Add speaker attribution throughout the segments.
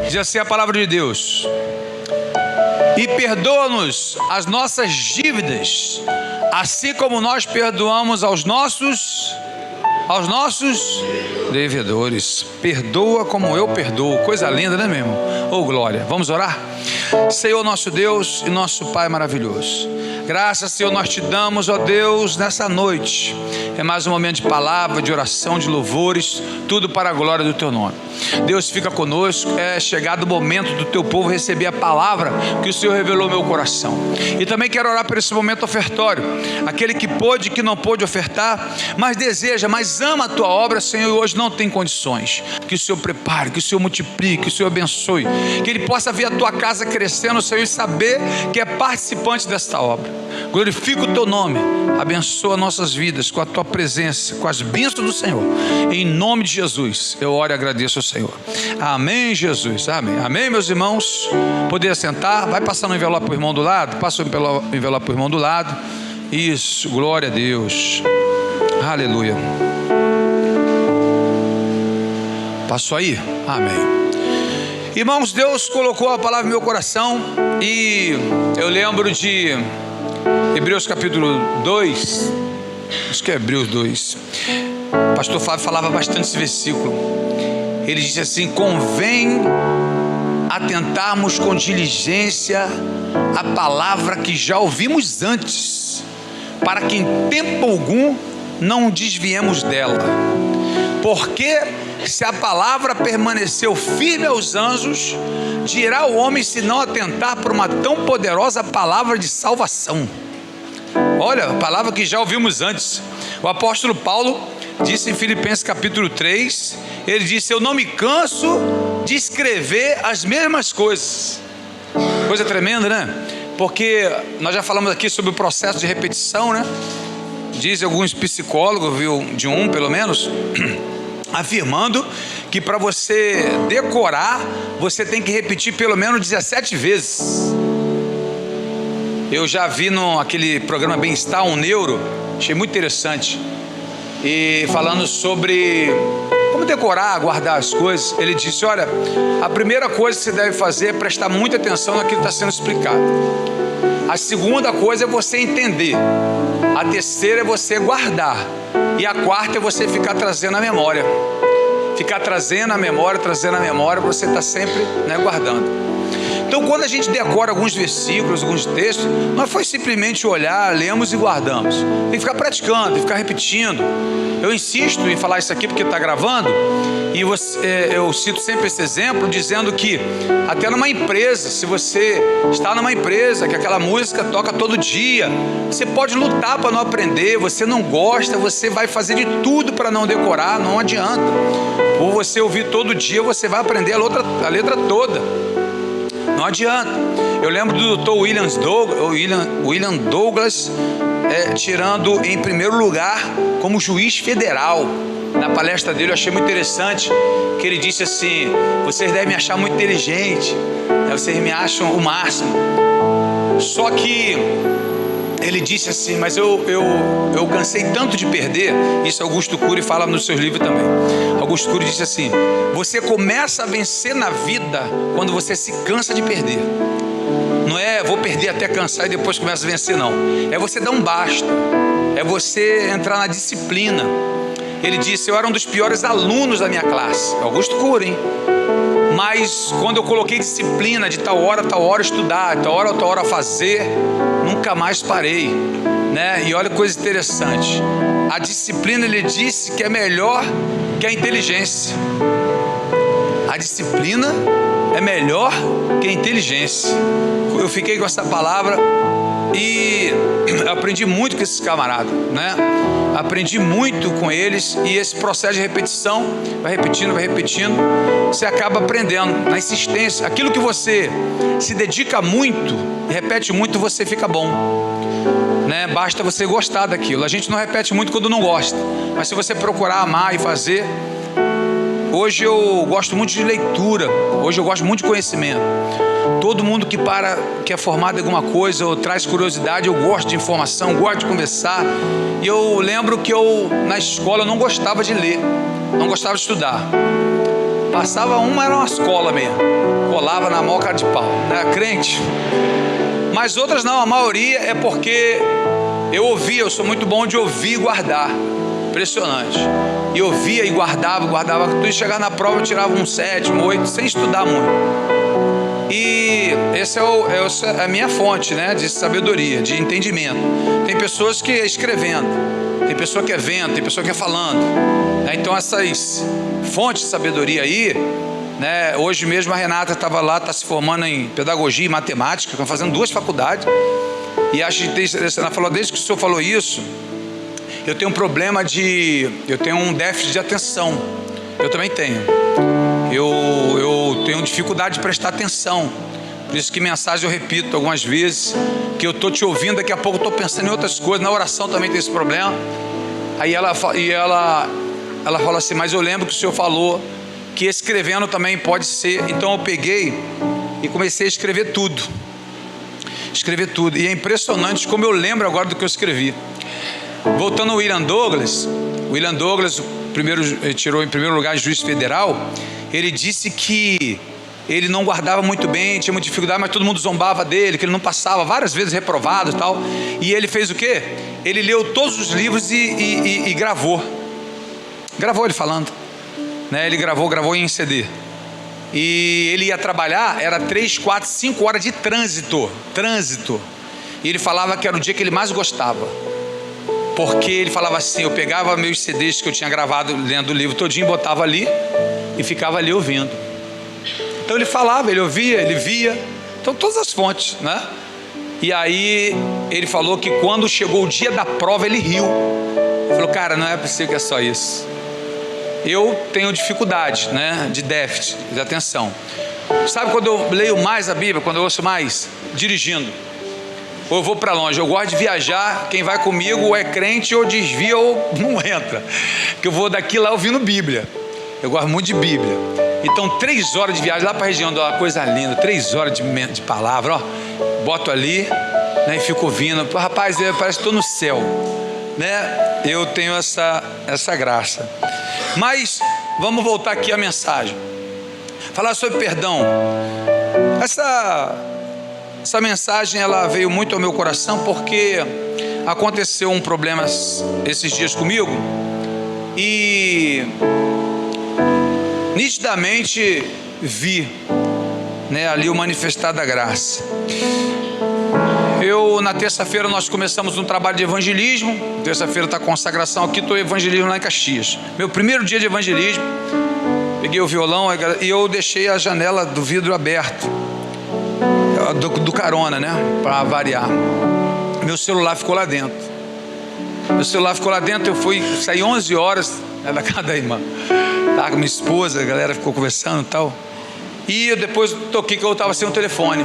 Speaker 1: Diz assim a palavra de Deus: e perdoa-nos as nossas dívidas, assim como nós perdoamos aos nossos devedores. Perdoa como eu perdoo. Coisa linda, né, meu irmão? Oh, glória. Vamos orar? Senhor, nosso Deus e nosso Pai maravilhoso, graças, Senhor, nós te damos, ó Deus, nessa noite. É mais um momento de palavra, de oração, de louvores, tudo para a glória do teu nome. Deus, fica conosco. É chegado o momento do teu povo receber a palavra que o Senhor revelou no meu coração. E também quero orar por esse momento ofertório. Aquele que pôde, que não pôde ofertar, mas deseja, mas ama a tua obra, Senhor, e hoje não tem condições. Que o Senhor prepare, que o Senhor multiplique, que o Senhor abençoe, que ele possa ver a tua casa crescendo, Senhor, e saber que é participante desta obra. Glorifica o teu nome, abençoa nossas vidas com a tua presença, com as bênçãos do Senhor. Em nome de Jesus, eu oro e agradeço ao Senhor. Amém, Jesus, amém. Amém, meus irmãos. Poder sentar, vai passando o envelope para o irmão do lado, passa o envelope para o irmão do lado. Isso, glória a Deus. Aleluia. Passou aí? Amém. Irmãos, Deus colocou a palavra no meu coração e eu lembro de Hebreus capítulo 2, acho que é Hebreus 2. O pastor Fábio falava bastante esse versículo. Ele disse assim: convém atentarmos com diligência a palavra que já ouvimos antes, para que em tempo algum não desviemos dela. Porque se a palavra permaneceu firme aos anjos, dirá o homem se não atentar por uma tão poderosa palavra de salvação. Olha, a palavra que já ouvimos antes. O apóstolo Paulo disse em Filipenses capítulo 3, ele disse: eu não me canso de escrever as mesmas coisas. Coisa tremenda, né? Porque nós já falamos aqui sobre o processo de repetição, né? Dizem alguns psicólogos, viu, de um pelo menos, afirmando que para você decorar, você tem que repetir pelo menos 17 vezes. Eu já vi naquele programa Bem-Estar, um neuro, achei muito interessante, e falando sobre como decorar, guardar as coisas. Ele disse: olha, a primeira coisa que você deve fazer é prestar muita atenção naquilo que está sendo explicado. A segunda coisa é você entender. A terceira é você guardar. E a quarta é você ficar trazendo a memória. Ficar trazendo a memória, você está sempre, guardando. Então, quando a gente decora alguns versículos, alguns textos, não foi simplesmente olhar, lemos e guardamos. Tem que ficar praticando, tem que ficar repetindo. Eu insisto em falar isso aqui porque está gravando, e eu cito sempre esse exemplo, dizendo que até numa empresa, se você está numa empresa que aquela música toca todo dia, você pode lutar para não aprender, você não gosta, você vai fazer de tudo para não decorar, não adianta. Por você ouvir todo dia, você vai aprender a letra toda. Não adianta. Eu lembro do Dr. William Douglas tirando em primeiro lugar como juiz federal. Na palestra dele eu achei muito interessante, que ele disse assim: vocês devem me achar muito inteligente, vocês me acham o máximo. Só que ele disse assim: mas eu cansei tanto de perder. Isso Augusto Cury fala nos seus livros também. Augusto Cury disse assim: você começa a vencer na vida quando você se cansa de perder. Não é vou perder até cansar e depois começa a vencer, não. É você dar um basta. É você entrar na disciplina. Ele disse: eu era um dos piores alunos da minha classe. Augusto Cury, hein? Mas quando eu coloquei disciplina de tal hora estudar, tal hora fazer, nunca mais parei, né? E olha que coisa interessante, a disciplina, ele disse que é melhor que a inteligência. A disciplina é melhor que a inteligência. Eu fiquei com essa palavra e aprendi muito com esses camaradas, né? Aprendi muito com eles, e esse processo de repetição, vai repetindo, você acaba aprendendo na insistência. Aquilo que você se dedica muito, repete muito, você fica bom, né? Basta você gostar daquilo. A gente não repete muito quando não gosta, mas se você procurar amar e fazer. Hoje eu gosto muito de leitura, hoje eu gosto muito de conhecimento. Todo mundo que é formado em alguma coisa ou traz curiosidade, eu gosto de informação, gosto de conversar. E eu lembro que na escola eu não gostava de ler, não gostava de estudar. Passava uma, era uma escola mesmo. Colava na maior cara de pau. Não era crente. Mas outras não, a maioria é porque eu ouvia, eu sou muito bom de ouvir e guardar. Impressionante. E ouvia e guardava, tudo, e chegar na prova eu tirava um 7, um 8, sem estudar muito. E essa é a minha fonte, né, de sabedoria, de entendimento. Tem pessoas que é escrevendo, tem pessoa que é vendo, tem pessoa que é falando. Então essas fontes de sabedoria aí, né, hoje mesmo a Renata estava lá, está se formando em pedagogia e matemática, está fazendo 2 faculdades. E acho que ela falou, desde que o senhor falou isso, eu tenho um problema eu tenho um déficit de atenção. Eu também tenho. Eu tenho dificuldade de prestar atenção. Por isso que mensagem eu repito algumas vezes, que eu estou te ouvindo, daqui a pouco eu estou pensando em outras coisas. Na oração também tem esse problema. Aí ela fala assim, mas eu lembro que o senhor falou que escrevendo também pode ser. Então eu peguei e comecei a escrever tudo. E é impressionante como eu lembro agora do que eu escrevi. Voltando ao William Douglas, ele tirou em primeiro lugar juiz federal. Ele disse que ele não guardava muito bem, tinha muita dificuldade, mas todo mundo zombava dele, que ele não passava, várias vezes reprovado e tal. E ele fez o quê? Ele leu todos os livros e gravou ele falando, né? Ele gravou em CD. E ele ia trabalhar, era 3, 4, 5 horas de trânsito. E ele falava que era o dia que ele mais gostava, porque ele falava assim, eu pegava meus CDs que eu tinha gravado lendo o livro todinho, botava ali e ficava ali ouvindo. Então ele falava, ele ouvia, ele via. Então todas as fontes, né? E aí ele falou que quando chegou o dia da prova ele riu. Ele falou, cara, não é possível que é só isso. Eu tenho dificuldade, né, de déficit de atenção. Sabe quando eu leio mais a Bíblia, quando eu ouço mais? Dirigindo. Ou eu vou para longe. Eu gosto de viajar, quem vai comigo ou é crente ou desvia ou não entra. Porque eu vou daqui lá ouvindo Bíblia. Eu gosto muito de Bíblia. Então 3 horas de viagem lá para a região, uma coisa linda, 3 horas de palavra, ó. Boto ali, né, e fico ouvindo. Rapaz, parece que estou no céu, né? Eu tenho essa graça. Mas vamos voltar aqui à mensagem. Falar sobre perdão. Essa mensagem ela veio muito ao meu coração porque aconteceu um problema esses dias comigo e nitidamente vi, né, ali o manifestar da graça. Na terça-feira nós começamos um trabalho de evangelismo. Terça-feira está a consagração aqui, estou evangelismo lá em Caxias. Meu primeiro dia de evangelismo, peguei o violão e eu deixei a janela do vidro aberto, do carona, né, para variar. Meu celular ficou lá dentro. Eu saí 11 horas, né, da casa da irmã. Estava com minha esposa, a galera ficou conversando e tal. E eu depois toquei que eu estava sem o telefone.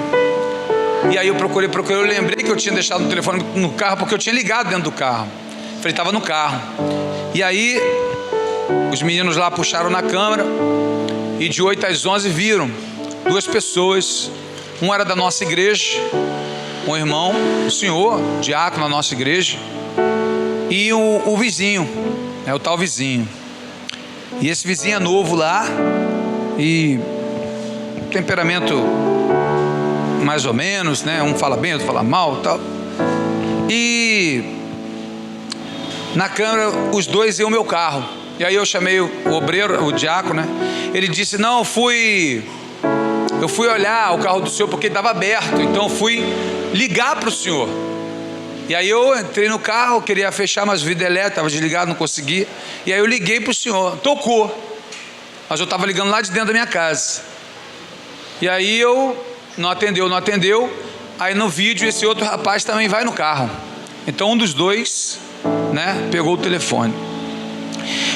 Speaker 1: E aí eu procurei, eu lembrei que eu tinha deixado o telefone no carro, porque eu tinha ligado dentro do carro. Falei, estava no carro. E aí os meninos lá puxaram na câmera e de 8 às 11 viram 2 pessoas. Um era da nossa igreja, um irmão, o senhor, diácono da nossa igreja, e o vizinho, o tal vizinho. E esse vizinho é novo lá e temperamento mais ou menos, né? Um fala bem, outro fala mal, tal. E na câmera os 2 iam no meu carro. E aí eu chamei o obreiro, o diácono, né? Ele disse, não, eu fui olhar o carro do senhor porque estava aberto, então eu fui ligar para o senhor. E aí eu entrei no carro, queria fechar, mas o vidro elétrico estava desligado, não consegui. E aí eu liguei para o senhor, tocou, mas eu estava ligando lá de dentro da minha casa. E aí não atendeu. Aí no vídeo esse outro rapaz também vai no carro. Então um dos 2, né, pegou o telefone.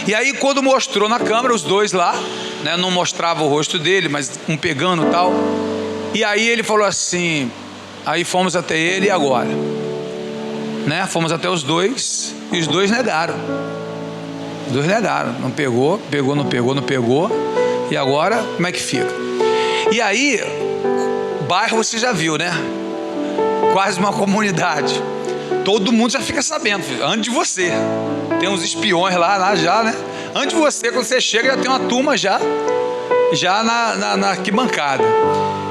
Speaker 1: E aí quando mostrou na câmera os 2 lá, né, não mostrava o rosto dele, mas um pegando e tal. E aí ele falou assim, aí fomos até ele e agora, né, fomos até os 2 e os 2 negaram. Os 2 negaram, não pegou. E agora como é que fica? E aí bairro você já viu, né? Quase uma comunidade. Todo mundo já fica sabendo, filho, antes de você. Tem uns espiões lá já, né? Antes de você, quando você chega, já tem uma turma já. já na arquibancada.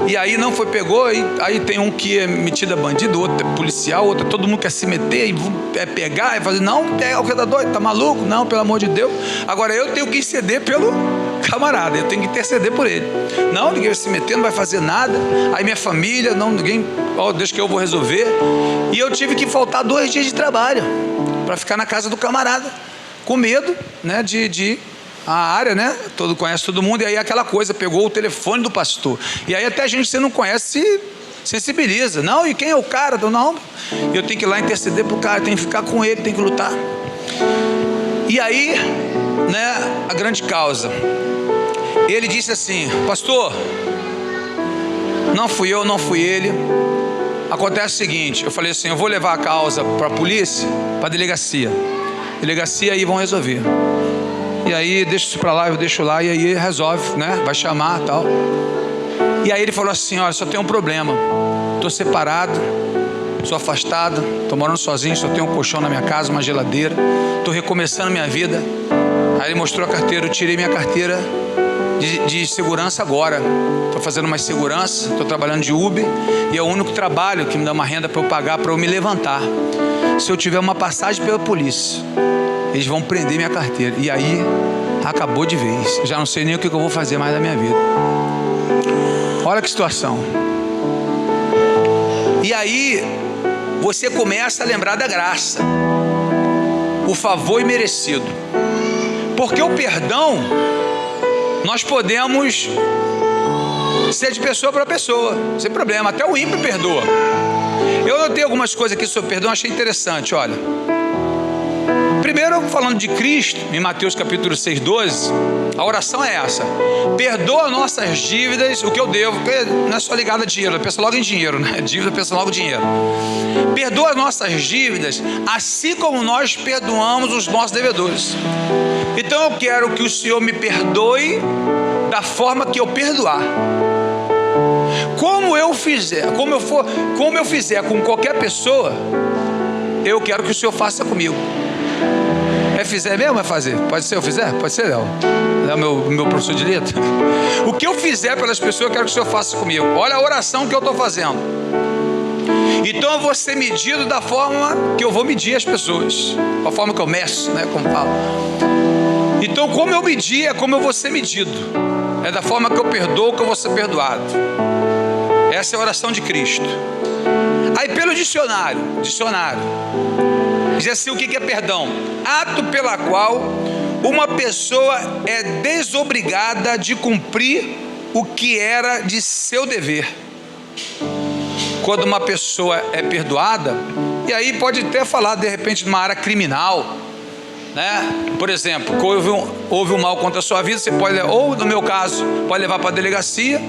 Speaker 1: E aí não foi, pegou, e aí tem um que é metido a bandido, outro é policial, outro todo mundo quer se meter, e pegar, e fazer, não, o que tá doido, tá maluco? Não, pelo amor de Deus. Agora eu tenho que ceder pelo camarada, eu tenho que interceder por ele. Não, ninguém vai se meter, não vai fazer nada. Aí minha família, não, ninguém, deixa que eu vou resolver. E eu tive que faltar 2 dias de trabalho para ficar na casa do camarada, com medo, né, de a área, né? Conhece todo mundo, e aí aquela coisa, pegou o telefone do pastor. E aí até gente que você não conhece se sensibiliza. Não, e quem é o cara? Não, eu tenho que ir lá interceder pro cara, tenho que ficar com ele, tenho que lutar. E aí, né, a grande causa. Ele disse assim: pastor, não fui eu, não fui ele. Acontece o seguinte, eu falei assim, eu vou levar a causa para a polícia, para a delegacia. Delegacia aí vão resolver. E aí deixa isso para lá, eu deixo lá, e aí resolve, né? Vai chamar, tal. E aí ele falou assim: olha, só tem um problema. Estou separado, sou afastado, estou morando sozinho, só tenho um colchão na minha casa, uma geladeira. Estou recomeçando minha vida. Aí ele mostrou a carteira, eu tirei minha carteira de segurança agora. Estou fazendo uma segurança, estou trabalhando de Uber, e é o único trabalho que me dá uma renda para eu pagar, para eu me levantar. Se eu tiver uma passagem pela polícia, eles vão prender minha carteira. E aí, acabou de vez. Eu já não sei nem o que eu vou fazer mais da minha vida. Olha que situação. E aí, você começa a lembrar da graça, o favor imerecido. Porque o perdão, nós podemos ser de pessoa para pessoa, sem problema. Até o ímpio perdoa. Eu notei algumas coisas aqui sobre perdão, achei interessante, olha. Primeiro, falando de Cristo, em Mateus capítulo 6:12, a oração é essa: perdoa nossas dívidas, o que eu devo, porque não é só ligado a dinheiro, pensa logo em dinheiro, né? Dívida, pensa logo em dinheiro. Perdoa nossas dívidas, assim como nós perdoamos os nossos devedores. Então eu quero que o Senhor me perdoe da forma que eu perdoar. Como eu fizer com qualquer pessoa, eu quero que o Senhor faça comigo. É fizer mesmo, é fazer? Pode ser eu fizer? Pode ser, Léo. É o meu professor de letra. O que eu fizer pelas pessoas, eu quero que o Senhor faça comigo. Olha a oração que eu estou fazendo. Então eu vou ser medido da forma que eu vou medir as pessoas, da forma que eu meço, né, como falo. Então, como eu medir, é como eu vou ser medido. É da forma que eu perdoo que eu vou ser perdoado. Essa é a oração de Cristo. Aí pelo dicionário diz assim: o que é perdão? Ato pela qual uma pessoa é desobrigada de cumprir o que era de seu dever. Quando uma pessoa é perdoada, e aí pode até falar de repente de uma área criminal, né? Por exemplo, houve um mal contra a sua vida, você pode, ou no meu caso, pode levar para a delegacia,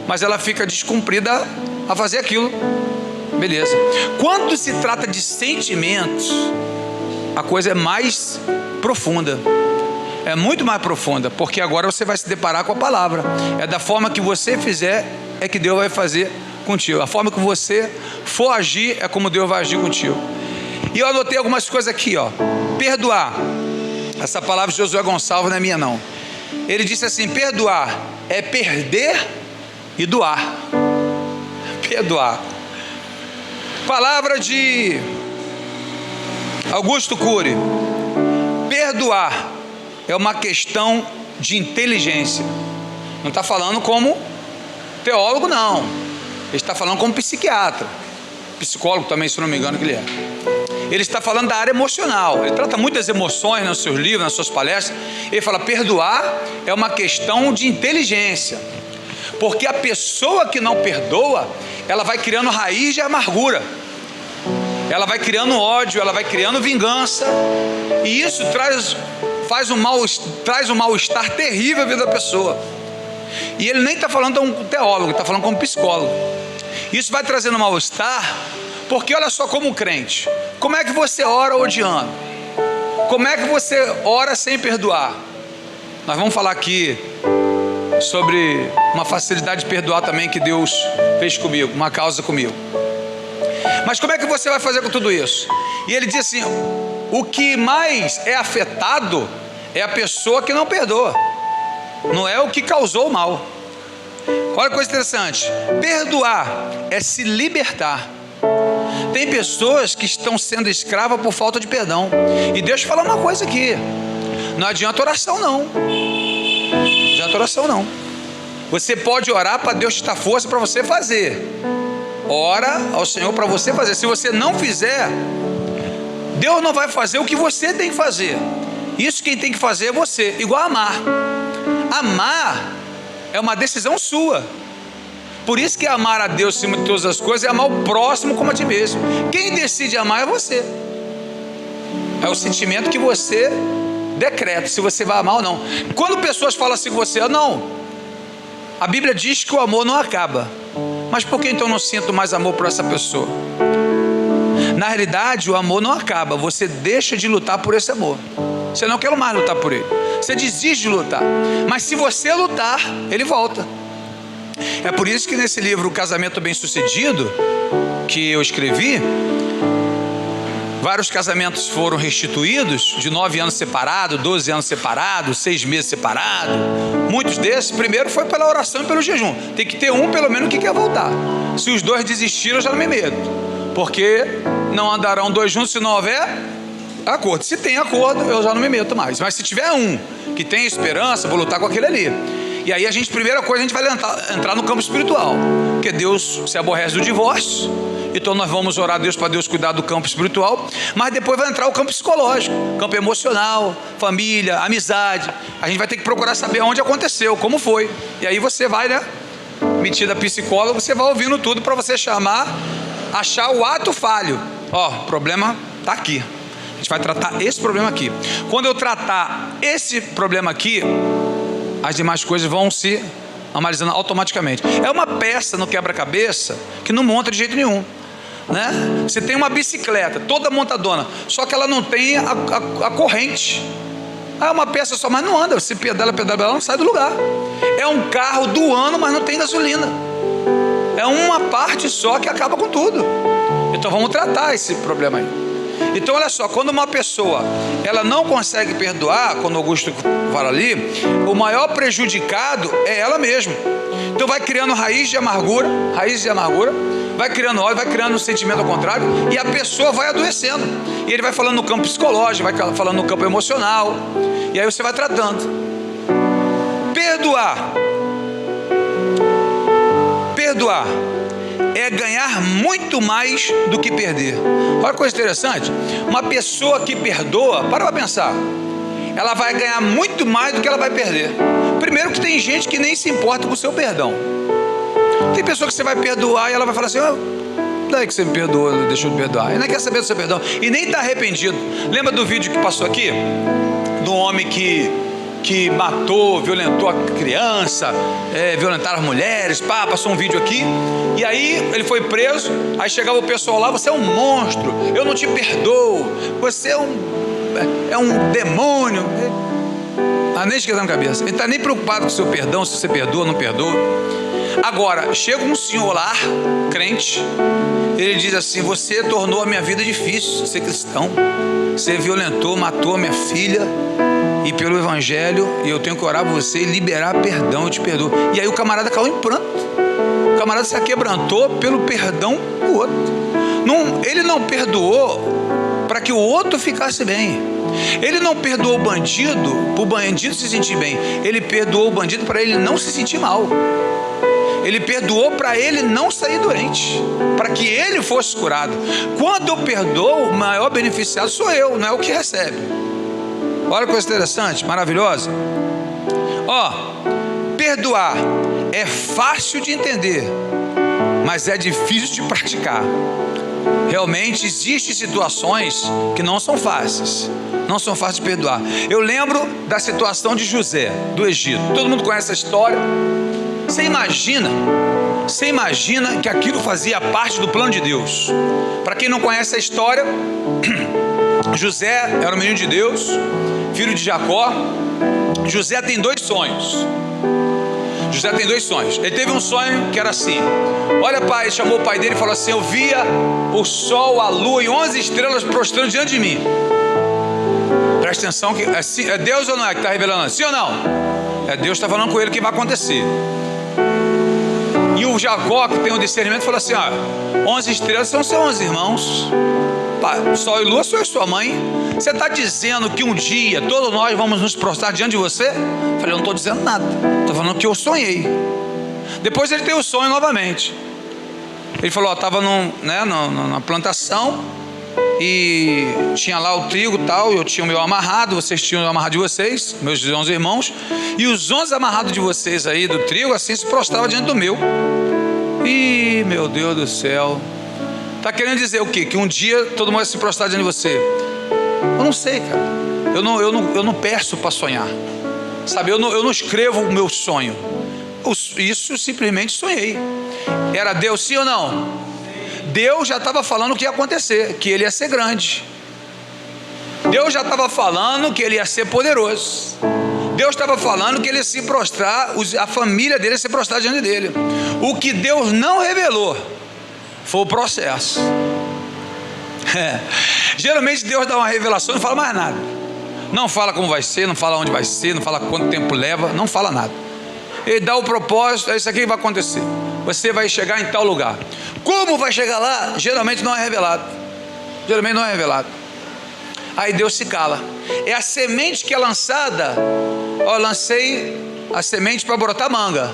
Speaker 1: mas ela fica descumprida a fazer aquilo. Beleza. Quando se trata de sentimentos, a coisa é mais profunda. É muito mais profunda, porque agora você vai se deparar com a palavra. É da forma que você fizer, é que Deus vai fazer contigo. A forma que você for agir, é como Deus vai agir contigo. E eu anotei algumas coisas aqui, ó. Perdoar. Essa palavra de Josué Gonçalves não é minha, não. Ele disse assim: perdoar é perder e doar. Perdoar. Palavra de Augusto Cury: perdoar é uma questão de inteligência. Não está falando como teólogo, não. Ele está falando como psiquiatra, psicólogo também, se não me engano que ele é. Ele está falando da área emocional. Ele trata muitas emoções nos seus livros, nas suas palestras. Ele fala: perdoar é uma questão de inteligência. Porque a pessoa que não perdoa, ela vai criando raiz de amargura, ela vai criando ódio, ela vai criando vingança, e isso traz um mal-estar terrível à vida da pessoa. E ele nem está falando como teólogo, está falando como psicólogo. Isso vai trazendo mal-estar, porque olha só, como crente, como é que você ora odiando? Como é que você ora sem perdoar? Nós vamos falar aqui sobre uma facilidade de perdoar também que Deus fez comigo, uma causa comigo. Mas como é que você vai fazer com tudo isso? E ele diz assim: o que mais é afetado é a pessoa que não perdoa. não é o que causou o mal. Olha que coisa interessante, perdoar é se libertar. Tem pessoas que estão sendo escravas por falta de perdão. E deixa eu falar uma coisa aqui, não adianta oração não. Não adianta oração não. Você pode orar para Deus te dar força para você fazer. Ora ao Senhor para você fazer. Se você não fizer, Deus não vai fazer o que você tem que fazer. Isso quem tem que fazer é você. Igual amar. Amar é uma decisão sua. Por isso que amar a Deus acima de todas as coisas é amar o próximo como a ti mesmo. Quem decide amar é você. É o sentimento que você decreta, se você vai amar ou não. Quando pessoas falam assim com você, não, a Bíblia diz que o amor não acaba. Mas por que então eu não sinto mais amor por essa pessoa? Na realidade, o amor não acaba. Você deixa de lutar por esse amor. Você não quer mais lutar por ele. Você desiste de lutar. Mas se você lutar, ele volta. É por isso que nesse livro, O Casamento Bem-Sucedido, que eu escrevi, vários casamentos foram restituídos, de 9 anos separados, 12 anos separados, 6 meses separados. Muitos desses, primeiro foi pela oração e pelo jejum. Tem que ter um pelo menos que quer voltar. Se os dois desistiram, eu já não me medo, porque não andarão dois juntos se não houver acordo. Se tem acordo, eu já não me meto mais. Mas se tiver um que tem esperança, vou lutar com aquele ali. E aí primeira coisa, a gente vai entrar no campo espiritual, porque Deus se aborrece do divórcio. Então nós vamos orar a Deus para Deus cuidar do campo espiritual. Mas depois vai entrar o campo psicológico, campo emocional, família, amizade. A gente vai ter que procurar saber onde aconteceu, como foi. E aí você vai, metida psicólogo, você vai ouvindo tudo para você achar o ato falho. O problema está aqui. A gente vai tratar esse problema aqui. Quando eu tratar esse problema aqui, as demais coisas vão se analisando automaticamente. É uma peça no quebra-cabeça que não monta de jeito nenhum, né? Você tem uma bicicleta toda montadona, só que ela não tem a corrente. É uma peça só, mas não anda. Você pedala, ela não sai do lugar. É um carro do ano, mas não tem gasolina. É uma parte só que acaba com tudo. Então vamos tratar esse problema aí. Então olha só, quando uma pessoa ela não consegue perdoar, quando Augusto fala ali, o maior prejudicado é ela mesma. Então vai criando raiz de amargura, vai criando ódio, vai criando um sentimento ao contrário, e a pessoa vai adoecendo. E ele vai falando no campo psicológico, vai falando no campo emocional, e aí você vai tratando. Perdoar é ganhar muito mais do que perder. Olha que coisa interessante. Uma pessoa que perdoa, para pensar, ela vai ganhar muito mais do que ela vai perder. Primeiro que tem gente que nem se importa com o seu perdão. Tem pessoa que você vai perdoar e ela vai falar assim, daí que você me perdoou, deixou de perdoar, e nem quer saber do seu perdão, e nem está arrependido. Lembra do vídeo que passou aqui? Do homem que matou, violentou a criança, violentaram as mulheres, passou um vídeo aqui, e aí ele foi preso. Aí chegava o pessoal lá, você é um monstro, eu não te perdoo, você é um demônio. Nem esquenta na cabeça, ele não está nem preocupado com o seu perdão, se você perdoa ou não perdoa. Agora, chega um senhor lá, crente, ele diz assim, você tornou a minha vida difícil, ser cristão, você violentou, matou a minha filha, e pelo evangelho, eu tenho que orar por você e liberar perdão, eu te perdoo. E aí o camarada caiu em pranto. O camarada se aquebrantou pelo perdão do outro. Ele não perdoou para que o outro ficasse bem. Ele não perdoou o bandido para o bandido se sentir bem. Ele perdoou o bandido para ele não se sentir mal. Ele perdoou para ele não sair doente, para que ele fosse curado. Quando eu perdoo, o maior beneficiado sou eu, não é o que recebe. Olha que coisa interessante, maravilhosa. Perdoar é fácil de entender, mas é difícil de praticar. Realmente existem situações que não são fáceis de perdoar. Eu lembro da situação de José, do Egito. Todo mundo conhece a história. Você imagina que aquilo fazia parte do plano de Deus. Para quem não conhece a história, José era um menino de Deus, filho de Jacó. José tem dois sonhos. Ele teve um sonho que era assim. Olha, pai, chamou o pai dele e falou assim, eu via o sol, a lua e 11 estrelas prostrando diante de mim. Presta atenção, que é Deus ou não é que está revelando? Sim ou não? Deus está falando com ele o que vai acontecer. E o Jacó, que tem o discernimento, falou assim: 11 estrelas são seus 11 irmãos, Sol e Lua sou eu, sua mãe. Você está dizendo que um dia todos nós vamos nos prostrar diante de você? Eu falei: eu não estou dizendo nada, estou falando que eu sonhei. Depois ele tem o sonho novamente. Ele falou: estava na plantação e tinha lá o trigo e tal, eu tinha o meu amarrado, vocês tinham o amarrado de vocês, meus 11 irmãos, e os 11 amarrados de vocês aí do trigo assim se prostravam diante do meu. Ih, meu Deus do céu, está querendo dizer o quê? Que um dia todo mundo vai se prostrar diante de você? Eu não sei, cara. Eu não peço para sonhar, sabe? Eu não escrevo o meu sonho. Isso simplesmente sonhei. Era Deus, sim ou não? Deus já estava falando o que ia acontecer, que ele ia ser grande. Deus já estava falando que ele ia ser poderoso. Deus estava falando que ele ia se prostrar, a família dele ia se prostrar diante dele. O que Deus não revelou foi o processo. Geralmente Deus dá uma revelação e não fala mais nada. Não fala como vai ser, não fala onde vai ser, não fala quanto tempo leva, não fala nada. Ele dá o propósito: é isso aqui que vai acontecer. Você vai chegar em tal lugar. Como vai chegar lá? Geralmente não é revelado. Geralmente não é revelado. Aí Deus se cala. É a semente que é lançada. Eu lancei a semente para brotar manga.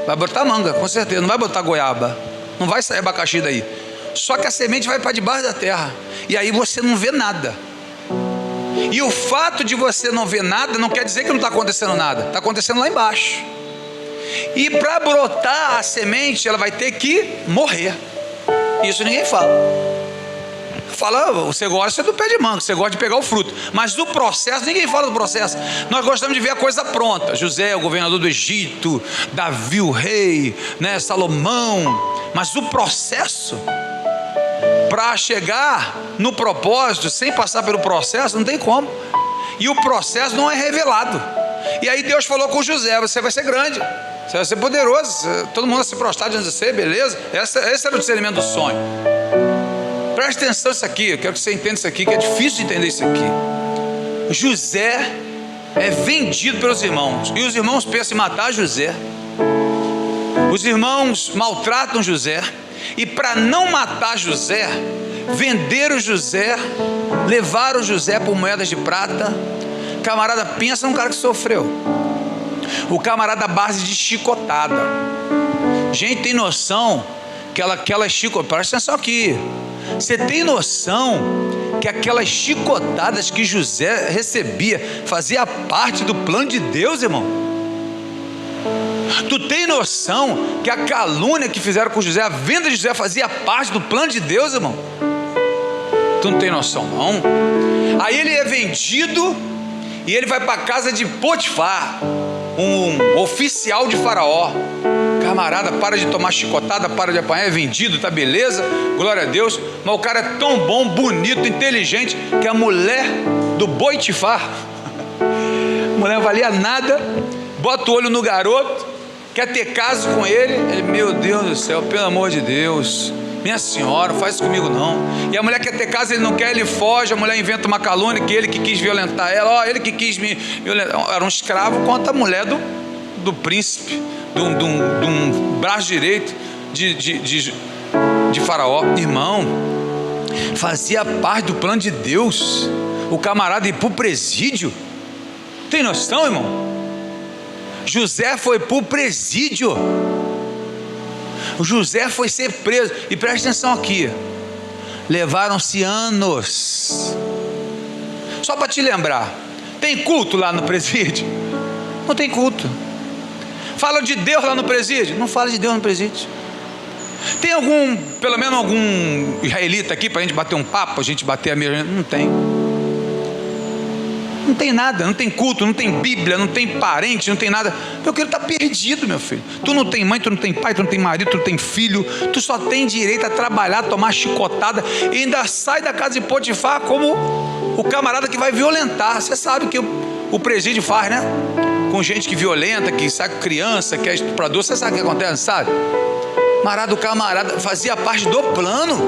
Speaker 1: Vai brotar manga, com certeza. Não vai botar goiaba. Não vai sair abacaxi daí. Só que a semente vai para debaixo da terra. E aí você não vê nada. E o fato de você não ver nada não quer dizer que não está acontecendo nada. Está acontecendo lá embaixo. E para brotar a semente, ela vai ter que morrer. Isso ninguém fala. Fala: você gosta do pé de manga, você gosta de pegar o fruto, mas do processo, ninguém fala do processo. Nós gostamos de ver a coisa pronta. José, o governador do Egito, Davi, o rei, Salomão. Mas o processo, para chegar no propósito, sem passar pelo processo, não tem como. E o processo não é revelado. E aí Deus falou com José: você vai ser grande, você vai ser poderoso, todo mundo vai se prostrar diante de você, beleza? Esse era o discernimento do sonho. Preste atenção nisso aqui, eu quero que você entenda isso aqui, que é difícil de entender isso aqui. José é vendido pelos irmãos, e os irmãos pensam em matar José. Os irmãos maltratam José, e para não matar José, venderam José, levaram José por moedas de prata. Camarada, pensa num cara que sofreu. O camarada à base de chicotada. Gente, tem noção que aquelas chicotadas, presta atenção aqui. Você tem noção que aquelas chicotadas que José recebia fazia parte do plano de Deus, irmão? Tu tem noção que a calúnia que fizeram com José, a venda de José, fazia parte do plano de Deus, irmão? Tu não tem noção, não? Aí ele é vendido e ele vai para a casa de Potifar, um oficial de Faraó. Camarada, para de tomar chicotada, para de apanhar, é vendido, tá beleza, glória a Deus. Mas o cara é tão bom, bonito, inteligente, que a mulher do Potifar, mulher não valia nada, bota o olho no garoto, quer ter caso com ele. Ele: meu Deus do céu, pelo amor de Deus, minha senhora, não faz isso comigo não. E a mulher quer ter caso, ele não quer, ele foge. A mulher inventa uma calúnia, que ele que quis violentar ela. Ele que quis me violentar. Era um escravo contra a mulher do príncipe, de um braço direito de Faraó. Irmão, fazia parte do plano de Deus o camarada ir para o presídio. Tem noção, irmão? José foi para o presídio. O José foi ser preso. E preste atenção aqui, levaram-se anos. Só para te lembrar, tem culto lá no presídio? Não tem culto. Fala de Deus lá no presídio? Não fala de Deus no presídio. Tem pelo menos algum israelita aqui para a gente bater um papo, a gente bater a mesa? Não tem. Não tem nada, não tem culto, não tem Bíblia, não tem parente, não tem nada. Meu querido, está perdido, meu filho. Tu não tem mãe, tu não tem pai, tu não tem marido, tu não tem filho. Tu só tem direito a trabalhar, tomar chicotada, e ainda sai da casa de Potifar como o camarada que vai violentar. Você sabe que o presídio faz, né? Com gente que violenta, que sai com criança, que é estuprador. Você sabe o que acontece, sabe? O camarada fazia parte do plano.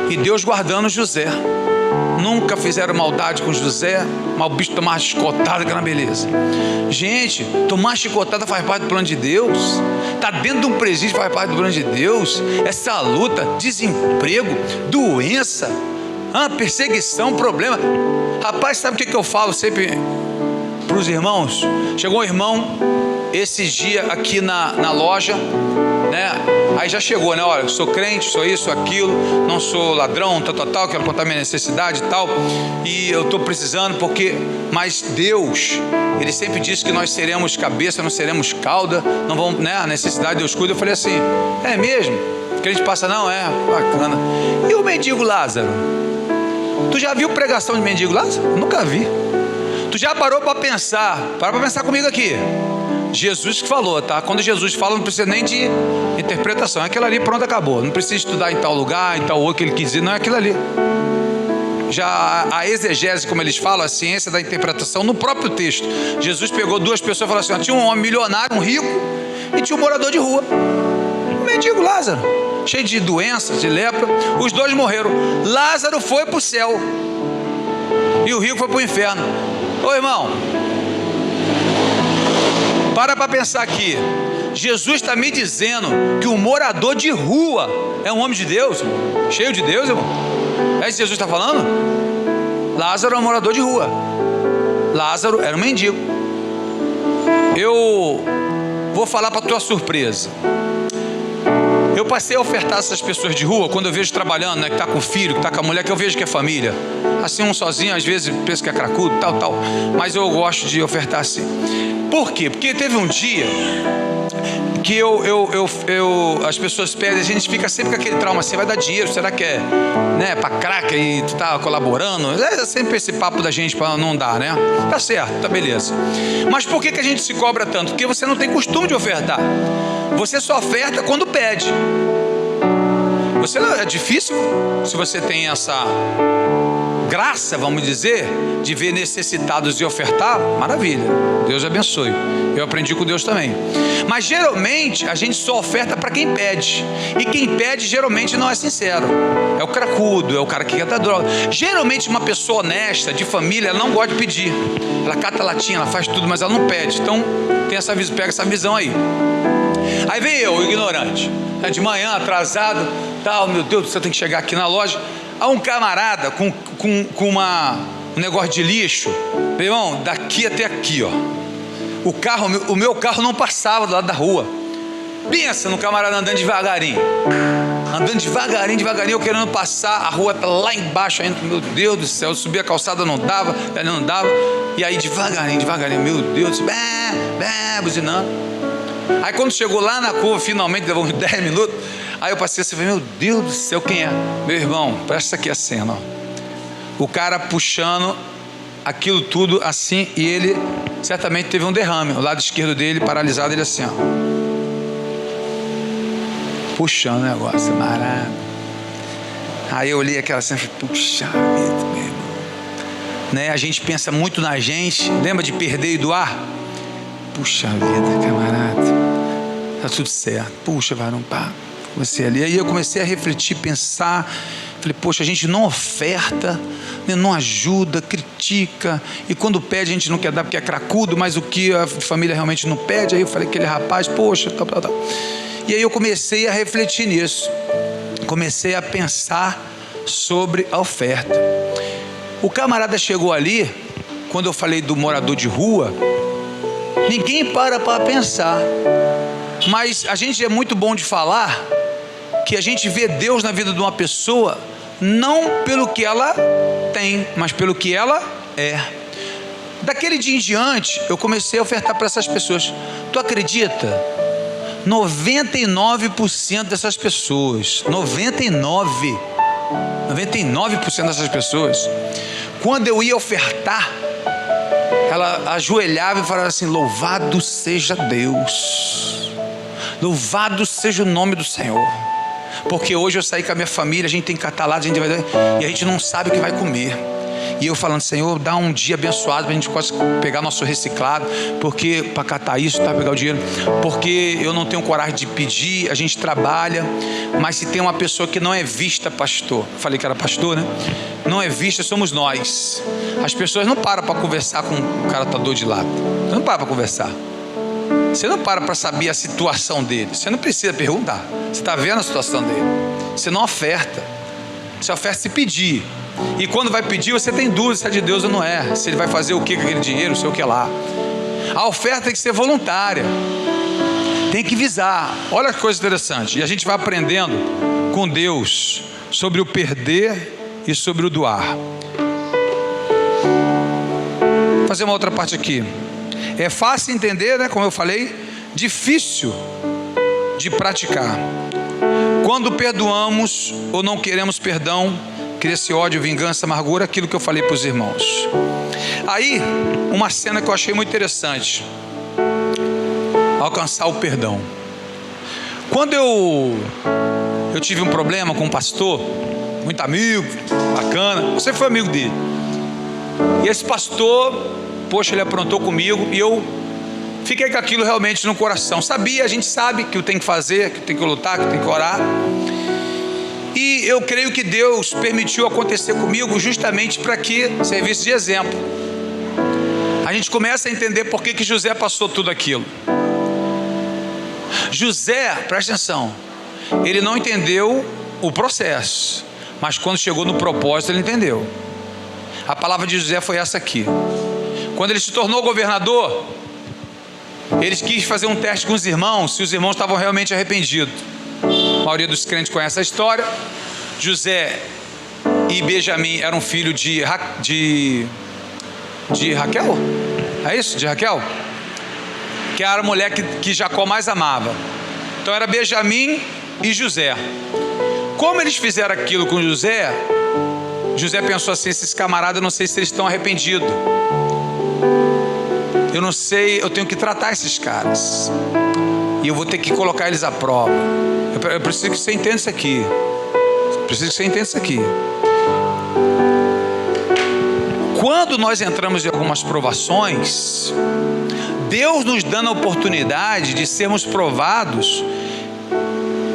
Speaker 1: E Deus guardando José nunca fizeram maldade com José, mas o bicho tomava chicotada, que era uma beleza. Gente, tomar chicotada faz parte do plano de Deus. Está dentro de um presídio, faz parte do plano de Deus. Essa luta, desemprego, doença, perseguição, problema. Rapaz, sabe o que eu falo sempre para os irmãos? Chegou um irmão esses dias aqui na loja, né? Aí já chegou, né? Olha, sou crente, sou isso, sou aquilo, não sou ladrão, tal, quero contar minha necessidade e tal, e eu estou precisando mas Deus, Ele sempre disse que nós seremos cabeça, não seremos cauda, não vamos, né? A necessidade Deus cuida. Eu falei assim, é mesmo? Que a gente passa, não, é bacana. E o mendigo Lázaro? Tu já viu pregação de mendigo Lázaro? Eu nunca vi. Tu já parou para pensar? Para pensar comigo aqui. Jesus que falou, tá? Quando Jesus fala, não precisa nem de interpretação. É aquilo ali, pronto, acabou. Não precisa estudar em tal lugar, em tal outro que ele quis dizer. Não é aquilo ali. Já a exegese, como eles falam, a ciência da interpretação, no próprio texto. Jesus pegou duas pessoas e falou assim, ó, tinha um homem milionário, um rico, e tinha um morador de rua. O mendigo Lázaro, cheio de doenças, de lepra. Os dois morreram. Lázaro foi para o céu e o rico foi para o inferno. Ô irmão, para pensar aqui. Jesus está me dizendo que o morador de rua é um homem de Deus, cheio de Deus, irmão. É isso que Jesus está falando? Lázaro é um morador de rua. Lázaro era um mendigo. Eu vou falar para tua surpresa. Eu passei a ofertar essas pessoas de rua, quando eu vejo trabalhando, né, que está com o filho, que está com a mulher, que eu vejo que é família. Assim, um sozinho, às vezes penso que é cracudo, tal. Mas eu gosto de ofertar assim. Por quê? Porque teve um dia que as pessoas pedem, a gente fica sempre com aquele trauma assim, vai dar dinheiro, será que é, né, para crack e tu tá colaborando? É sempre esse papo da gente para não dar, né? Tá certo, tá beleza. Mas por que a gente se cobra tanto? Porque você não tem costume de ofertar. Você só oferta quando pede. É difícil se você tem essa graça, vamos dizer, de ver necessitados e ofertar. Maravilha, Deus abençoe. Eu aprendi com Deus também. Mas geralmente a gente só oferta para quem pede, e quem pede geralmente não é sincero, é o cracudo, é o cara que quer dar droga. Geralmente uma pessoa honesta, de família, ela não gosta de pedir, ela cata latinha, ela faz tudo, mas ela não pede. Então pega essa visão aí. Aí vem eu, o ignorante, de manhã, atrasado, tal, meu Deus, você tem que chegar aqui na loja. Há um camarada com um negócio de lixo, meu irmão, daqui até aqui, ó. O meu carro não passava do lado da rua. Pensa no camarada andando devagarinho, eu querendo passar, a rua tá lá embaixo ainda, meu Deus do céu, eu subi a calçada, não dava, e aí devagarinho, meu Deus, buzinando. Aí quando chegou lá na curva, finalmente, levou uns 10 minutos, aí eu passei assim, meu Deus do céu, quem é? Meu irmão, presta aqui a cena, ó. O cara puxando aquilo tudo assim, e ele certamente teve um derrame, o lado esquerdo dele paralisado, ele assim, ó, puxando o negócio, marado. Aí eu olhei aquela cena e falei, puxa vida, meu irmão, né? A gente pensa muito na gente, lembra de perder e doar? Puxa vida, camarada, tá tudo certo, puxa, varão, pá, você ali. Aí eu comecei a refletir, pensar, falei, poxa, a gente não oferta, né, não ajuda, critica, e quando pede a gente não quer dar porque é cracudo, mas o que a família realmente não pede. Aí eu falei, aquele rapaz, poxa, tal. E aí eu comecei a refletir nisso, comecei a pensar sobre a oferta. O camarada chegou ali, quando eu falei do morador de rua, ninguém para pensar, mas a gente é muito bom de falar que a gente vê Deus na vida de uma pessoa não pelo que ela tem, mas pelo que ela é. Daquele dia em diante eu comecei a ofertar para essas pessoas. Tu acredita? 99% dessas pessoas, 99% dessas pessoas, quando eu ia ofertar, ela ajoelhava e falava assim, louvado seja Deus, louvado seja o nome do Senhor, porque hoje eu saí com a minha família, a gente tem catalado, e a gente não sabe o que vai comer. E eu falando, Senhor, dá um dia abençoado para a gente possa pegar nosso reciclado, porque para catar isso, tá, pegar o dinheiro, porque eu não tenho coragem de pedir. A gente trabalha, mas se tem uma pessoa que não é vista, pastor, falei que era pastor, né? Não é vista, somos nós. As pessoas não param para conversar com o caratador de lado. Você não para conversar. Você não para saber a situação dele. Você não precisa perguntar. Você está vendo a situação dele. Você não oferta. Você oferta se pedir. E quando vai pedir, você tem dúvida se é de Deus ou não é. Se ele vai fazer o que com aquele dinheiro, sei o que lá. A oferta tem que ser voluntária. Tem que visar. Olha que coisa interessante. E a gente vai aprendendo com Deus sobre o perder e sobre o doar. Vou fazer uma outra parte aqui. É fácil entender, né? Como eu falei, difícil de praticar. Quando perdoamos ou não queremos perdão, cria-se ódio, vingança, amargura, aquilo que eu falei para os irmãos. Aí, uma cena que eu achei muito interessante: alcançar o perdão. Quando eu tive um problema com um pastor, muito amigo, bacana, você foi amigo dele. E esse pastor, poxa, ele aprontou comigo e eu fiquei com aquilo realmente no coração. Sabia, a gente sabe que eu tenho que fazer, que eu tenho que lutar, que eu tenho que orar. E eu creio que Deus permitiu acontecer comigo justamente para que servisse de exemplo. A gente começa a entender por que José passou tudo aquilo. José, presta atenção, ele não entendeu o processo, mas quando chegou no propósito ele entendeu. A palavra de José foi essa aqui. Quando ele se tornou governador, ele quis fazer um teste com os irmãos, se os irmãos estavam realmente arrependidos. A maioria dos crentes conhece a história. José e Benjamim eram filhos de Raquel? É isso? De Raquel? Que era a mulher que Jacó mais amava. Então era Benjamim e José. Como eles fizeram aquilo com José, José pensou assim: esses camaradas, eu não sei se eles estão arrependidos. Eu não sei, eu tenho que tratar esses caras. E eu vou ter que colocar eles à prova. Eu preciso que você entenda isso aqui. Preciso que você entenda isso aqui. Quando nós entramos em algumas provações, Deus nos dando a oportunidade de sermos provados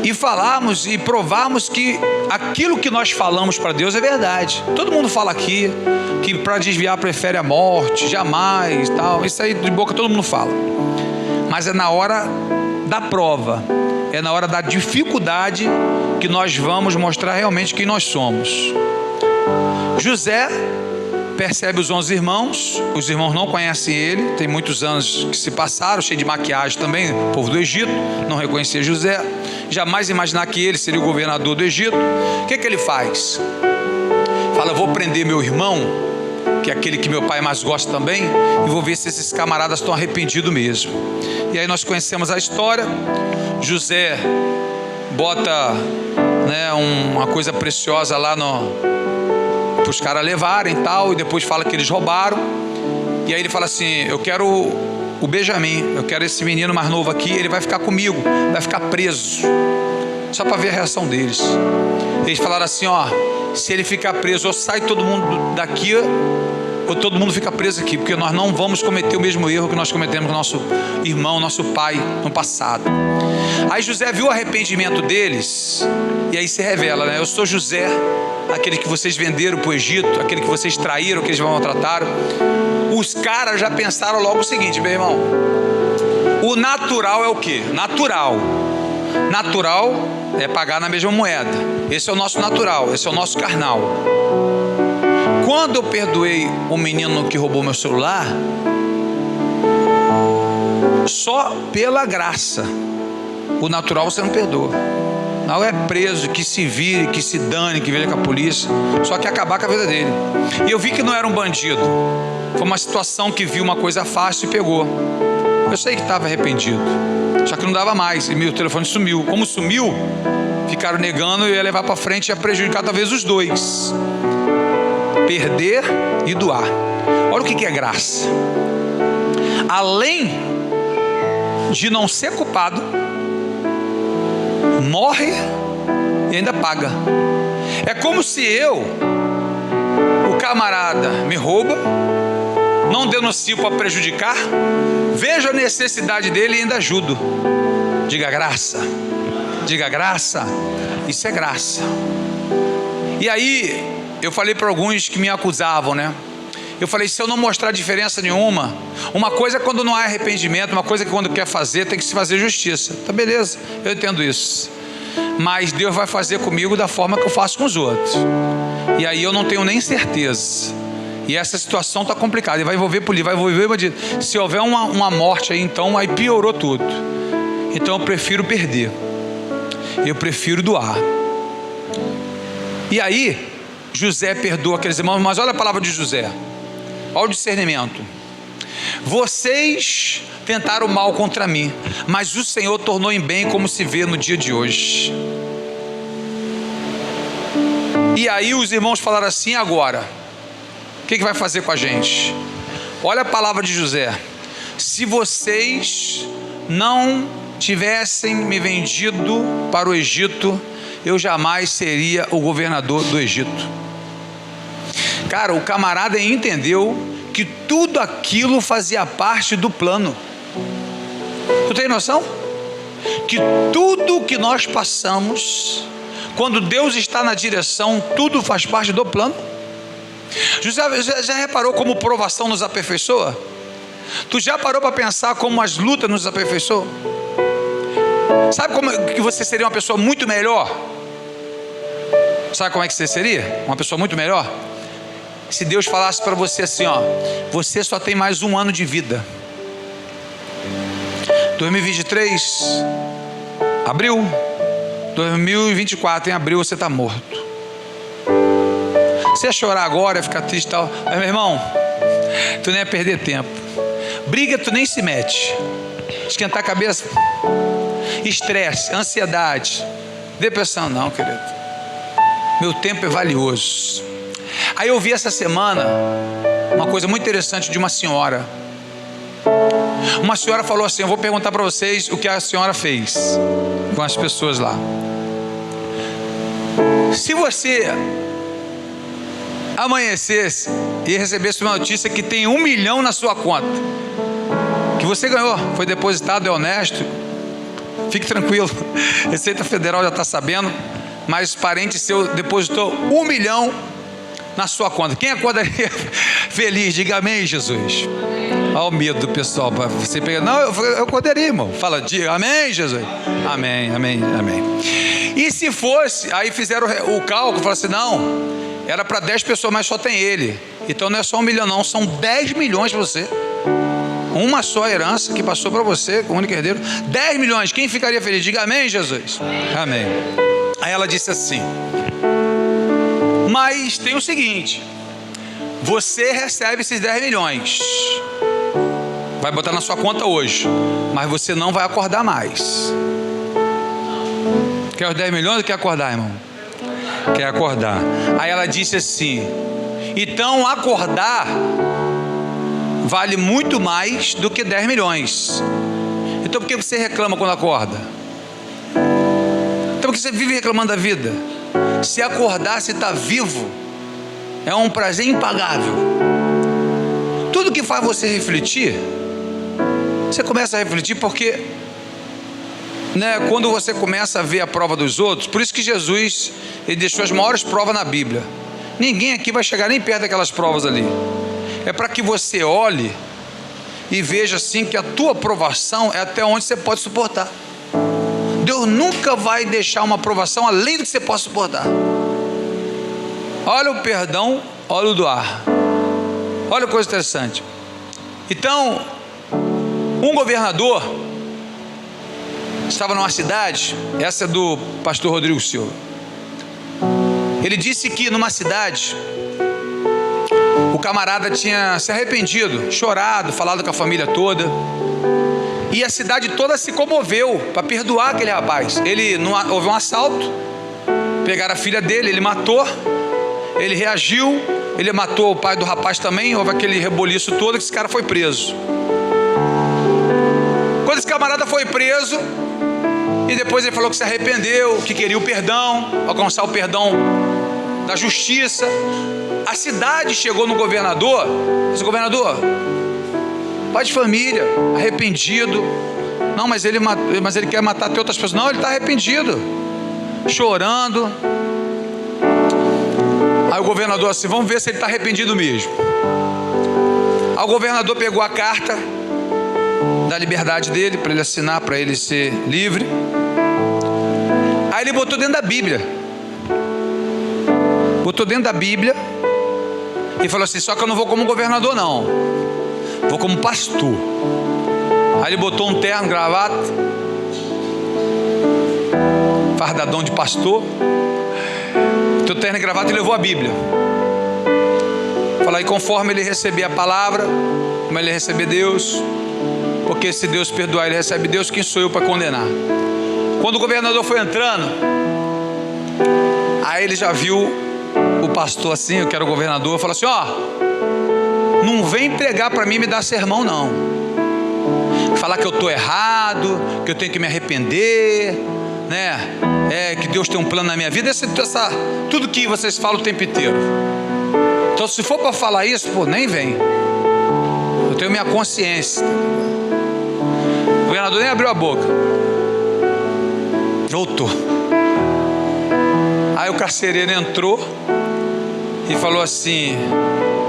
Speaker 1: e falarmos e provarmos que aquilo que nós falamos para Deus é verdade. Todo mundo fala aqui que para desviar prefere a morte, jamais, tal. Isso aí de boca todo mundo fala. Mas é na hora da prova, é na hora da dificuldade que nós vamos mostrar realmente quem nós somos. José percebe os 11 irmãos, os irmãos não conhecem ele, tem muitos anos que se passaram, cheio de maquiagem também, o povo do Egito não reconhecia José, jamais imaginar que ele seria o governador do Egito. O que ele faz? Fala: eu vou prender meu irmão, que é aquele que meu pai mais gosta também, e vou ver se esses camaradas estão arrependidos mesmo. E aí nós conhecemos a história. José bota, né, uma coisa preciosa lá para os caras levarem e tal, e depois fala que eles roubaram. E aí ele fala assim: eu quero o Benjamim, eu quero esse menino mais novo aqui, ele vai ficar comigo, vai ficar preso, só para ver a reação deles. Eles falaram assim: ó, se ele ficar preso, ou sai todo mundo daqui, ou todo mundo fica preso aqui, porque nós não vamos cometer o mesmo erro que nós cometemos com nosso irmão, nosso pai no passado. Aí José viu o arrependimento deles, e aí se revela, né? Eu sou José, aquele que vocês venderam para o Egito, aquele que vocês traíram, que eles maltrataram. Os caras já pensaram logo o seguinte: meu irmão, o natural é o quê? Natural é pagar na mesma moeda. Esse é o nosso natural, esse é o nosso carnal. Quando eu perdoei o menino que roubou meu celular, só pela graça. O natural você não perdoa. Não é preso, que se vire, que se dane, que venha com a polícia. Só que acabar com a vida dele. E eu vi que não era um bandido. Foi uma situação que viu uma coisa fácil e pegou. Eu sei que estava arrependido, só que não dava mais. E meu telefone sumiu. Como sumiu, ficaram negando, eu ia levar para frente e ia prejudicar talvez os dois. Perder e doar. Olha o que é graça. Além de não ser culpado, morre e ainda paga. É como se o camarada me rouba, não denuncio para prejudicar, vejo a necessidade dele e ainda ajudo. Diga graça, diga graça, isso é graça. E aí, eu falei para alguns que me acusavam, né? Eu falei, se eu não mostrar diferença nenhuma, uma coisa é quando não há arrependimento, uma coisa é que quando quer fazer, tem que se fazer justiça. Tá, beleza, eu entendo isso. Mas Deus vai fazer comigo da forma que eu faço com os outros. E aí eu não tenho nem certeza. E essa situação está complicada, e vai envolver polícia, vai envolver bandido. Se houver uma morte aí, então, aí piorou tudo. Então eu prefiro perder, eu prefiro doar. E aí, José perdoa aqueles irmãos, mas olha a palavra de José, olha o discernimento. Vocês tentaram mal contra mim, mas o Senhor tornou em bem, como se vê no dia de hoje. E aí os irmãos falaram assim: agora, o que vai fazer com a gente? Olha a palavra de José: se vocês não tivessem me vendido para o Egito, eu jamais seria o governador do Egito. Cara, o camarada entendeu que tudo aquilo fazia parte do plano. Tu tem noção? Que tudo que nós passamos, quando Deus está na direção, tudo faz parte do plano. José, já reparou como provação nos aperfeiçoa? Tu já parou para pensar como as lutas nos aperfeiçoam? Sabe como que você seria uma pessoa muito melhor? Sabe como é que você seria? Uma pessoa muito melhor? Se Deus falasse para você assim, ó, você só tem mais um ano de vida. 2023, abril. 2024, em abril você está morto. Você ia chorar agora, ia ficar triste e tal. Mas, meu irmão, tu nem ia perder tempo. Briga, tu nem se mete. Esquentar a cabeça. Estresse, ansiedade, depressão, não, querido. Meu tempo é valioso. Aí eu vi essa semana uma coisa muito interessante de uma senhora. Uma senhora falou assim: eu vou perguntar para vocês o que a senhora fez com as pessoas lá. Se você amanhecesse e recebesse uma notícia que tem 1 milhão na sua conta, que você ganhou, foi depositado, é honesto, fique tranquilo, Receita Federal já está sabendo, mas parente seu depositou 1 milhão na sua conta. Quem acordaria feliz? Diga amém, Jesus. Olha o medo do pessoal para você pegar. Não, eu acordaria, irmão. Fala, diga amém, Jesus. Amém, amém, amém. E se fosse, aí fizeram o cálculo, falaram assim: não, era para 10 pessoas, mas só tem ele. Então não é só 1 milhão, não, são 10 milhões para você. Uma só herança que passou para você, como único herdeiro. 10 milhões, quem ficaria feliz? Diga amém, Jesus. Amém. Aí ela disse assim: mas tem o seguinte, você recebe esses 10 milhões, vai botar na sua conta hoje, mas você não vai acordar mais. Quer os 10 milhões ou quer acordar, irmão? Quer acordar. Aí ela disse assim: então acordar vale muito mais do que 10 milhões. Então por que você reclama quando acorda? Então por que você vive reclamando da vida? Se acordar, se está vivo, é um prazer impagável. Tudo que faz você refletir, você começa a refletir porque, né, quando você começa a ver a prova dos outros, por isso que Jesus, ele deixou as maiores provas na Bíblia. Ninguém aqui vai chegar nem perto daquelas provas ali. É para que você olhe e veja assim que a tua aprovação é até onde você pode suportar. Deus nunca vai deixar uma aprovação além do que você possa suportar. Olha o perdão, olha o doar. Olha que coisa interessante. Então, um governador estava numa cidade, essa é do pastor Rodrigo Silva. Ele disse que numa cidade, o camarada tinha se arrependido, chorado, falado com a família toda. E a cidade toda se comoveu para perdoar aquele rapaz. Houve um assalto, pegaram a filha dele, ele matou, ele reagiu, ele matou o pai do rapaz também, houve aquele reboliço todo, que esse cara foi preso. Quando esse camarada foi preso, e depois ele falou que se arrependeu, que queria o perdão, alcançar o perdão da justiça, a cidade chegou no governador, disse: governador, pai de família, arrependido. Não, mas ele quer matar até outras pessoas. Não, ele está arrependido, chorando. Aí o governador assim: vamos ver se ele está arrependido mesmo. Aí o governador pegou a carta da liberdade dele, para ele assinar, para ele ser livre. Aí ele botou dentro da Bíblia. Botou dentro da Bíblia e falou assim: só que eu não vou como governador não, vou como pastor. Aí ele botou um terno, gravata, fardadão de pastor, botou terno e gravata e levou a Bíblia. Fala aí, conforme ele receber a palavra, como ele receber Deus, porque se Deus perdoar, ele recebe Deus, quem sou eu para condenar? Quando o governador foi entrando, aí ele já viu o pastor assim, que era o governador, falou assim: ó, não vem pregar para mim e me dar sermão não, falar que eu estou errado, que eu tenho que me arrepender, né? Que Deus tem um plano na minha vida, tudo que vocês falam o tempo inteiro. Então se for para falar isso, pô, nem vem, eu tenho minha consciência. O governador nem abriu a boca, voltou. Aí o carcereiro entrou e falou assim: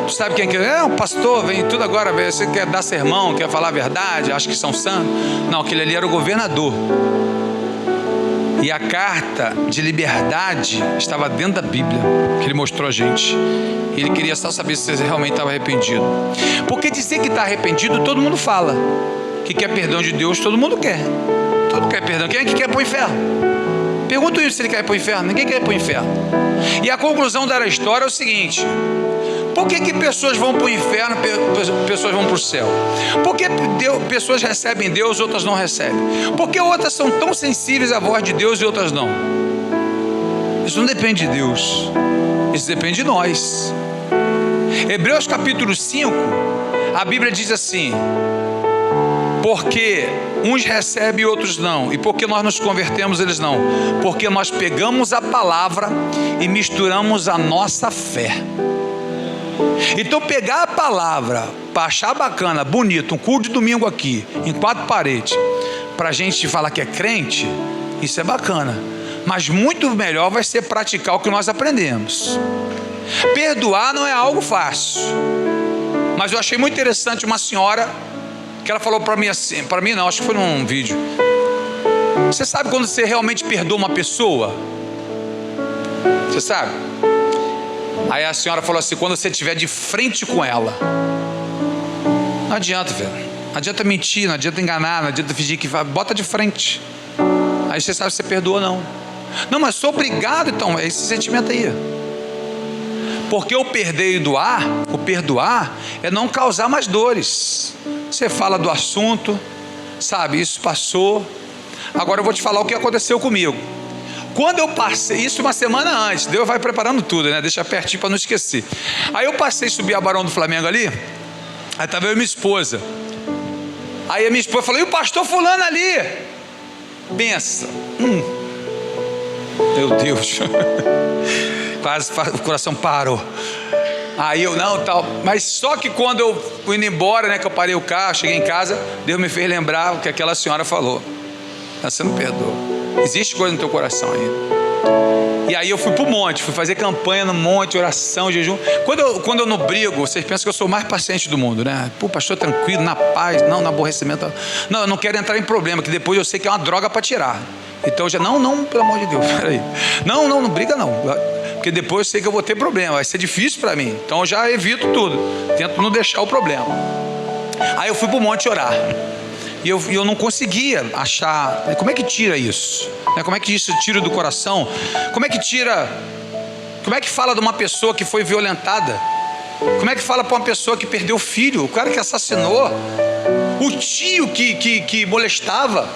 Speaker 1: sabe quem que é? O pastor, vem tudo agora, você quer dar sermão, quer falar a verdade, acha que são santos? Não, aquele ali era o governador. E a carta de liberdade estava dentro da Bíblia, que ele mostrou a gente. Ele queria só saber se você realmente estava arrependido. Porque dizer que está arrependido, todo mundo fala. Que quer perdão de Deus, todo mundo quer. Todo mundo quer perdão. Quem é que quer ir para o inferno? Pergunto isso, se ele quer ir para o inferno. Ninguém quer ir para o inferno. E a conclusão da história é o seguinte: por que pessoas vão para o inferno, pessoas vão para o céu? Por que pessoas recebem Deus, outras não recebem? Por que outras são tão sensíveis à voz de Deus e outras não? Isso não depende de Deus, isso depende de nós. Hebreus capítulo 5, a Bíblia diz assim: porque uns recebem e outros não. E porque nós nos convertemos, eles não. Porque nós pegamos a palavra e misturamos a nossa fé. Então pegar a palavra para achar bacana, bonito, um culto de domingo aqui, em 4 paredes, para a gente falar que é crente, isso é bacana. Mas muito melhor vai ser praticar o que nós aprendemos. Perdoar não é algo fácil. Mas eu achei muito interessante uma senhora, que ela falou para mim assim, para mim não, acho que foi num vídeo: você sabe quando você realmente perdoa uma pessoa? Você sabe? Aí a senhora falou assim: quando você estiver de frente com ela. Não adianta, velho. Não adianta mentir, não adianta enganar, não adianta fingir que vai. Bota de frente. Aí você sabe se você perdoa ou não. Não, mas sou obrigado, então, é esse sentimento aí. Porque o perdoar é não causar mais dores. Você fala do assunto, sabe, isso passou. Agora eu vou te falar o que aconteceu comigo. Quando eu passei, isso uma semana antes, Deus vai preparando tudo, né? Deixa pertinho para não esquecer. Aí eu passei, subi a Barão do Flamengo ali, aí estava eu e minha esposa. Aí a minha esposa falou: e o pastor fulano ali? Pensa, meu Deus, quase o coração parou. Aí eu, não, tal, mas só que quando eu fui indo embora, né, que eu parei o carro, cheguei em casa, Deus me fez lembrar o que aquela senhora falou: você não perdoa. Existe coisa no teu coração ainda. E aí eu fui pro monte, fui fazer campanha no monte, oração, jejum. Quando eu não brigo, vocês pensam que eu sou o mais paciente do mundo, né? Pô, pastor, tranquilo, na paz, não no aborrecimento. Não, eu não quero entrar em problema, que depois eu sei que é uma droga para tirar. Então eu já, não, pelo amor de Deus, peraí. Não briga não. Porque depois eu sei que eu vou ter problema, vai ser difícil para mim. Então eu já evito tudo, tento não deixar o problema. Aí eu fui pro monte orar. E eu não conseguia achar, como é que tira isso? Como é que isso tira do coração? Como é que fala de uma pessoa que foi violentada? Como é que fala para uma pessoa que perdeu o filho? O cara que assassinou? O tio que molestava?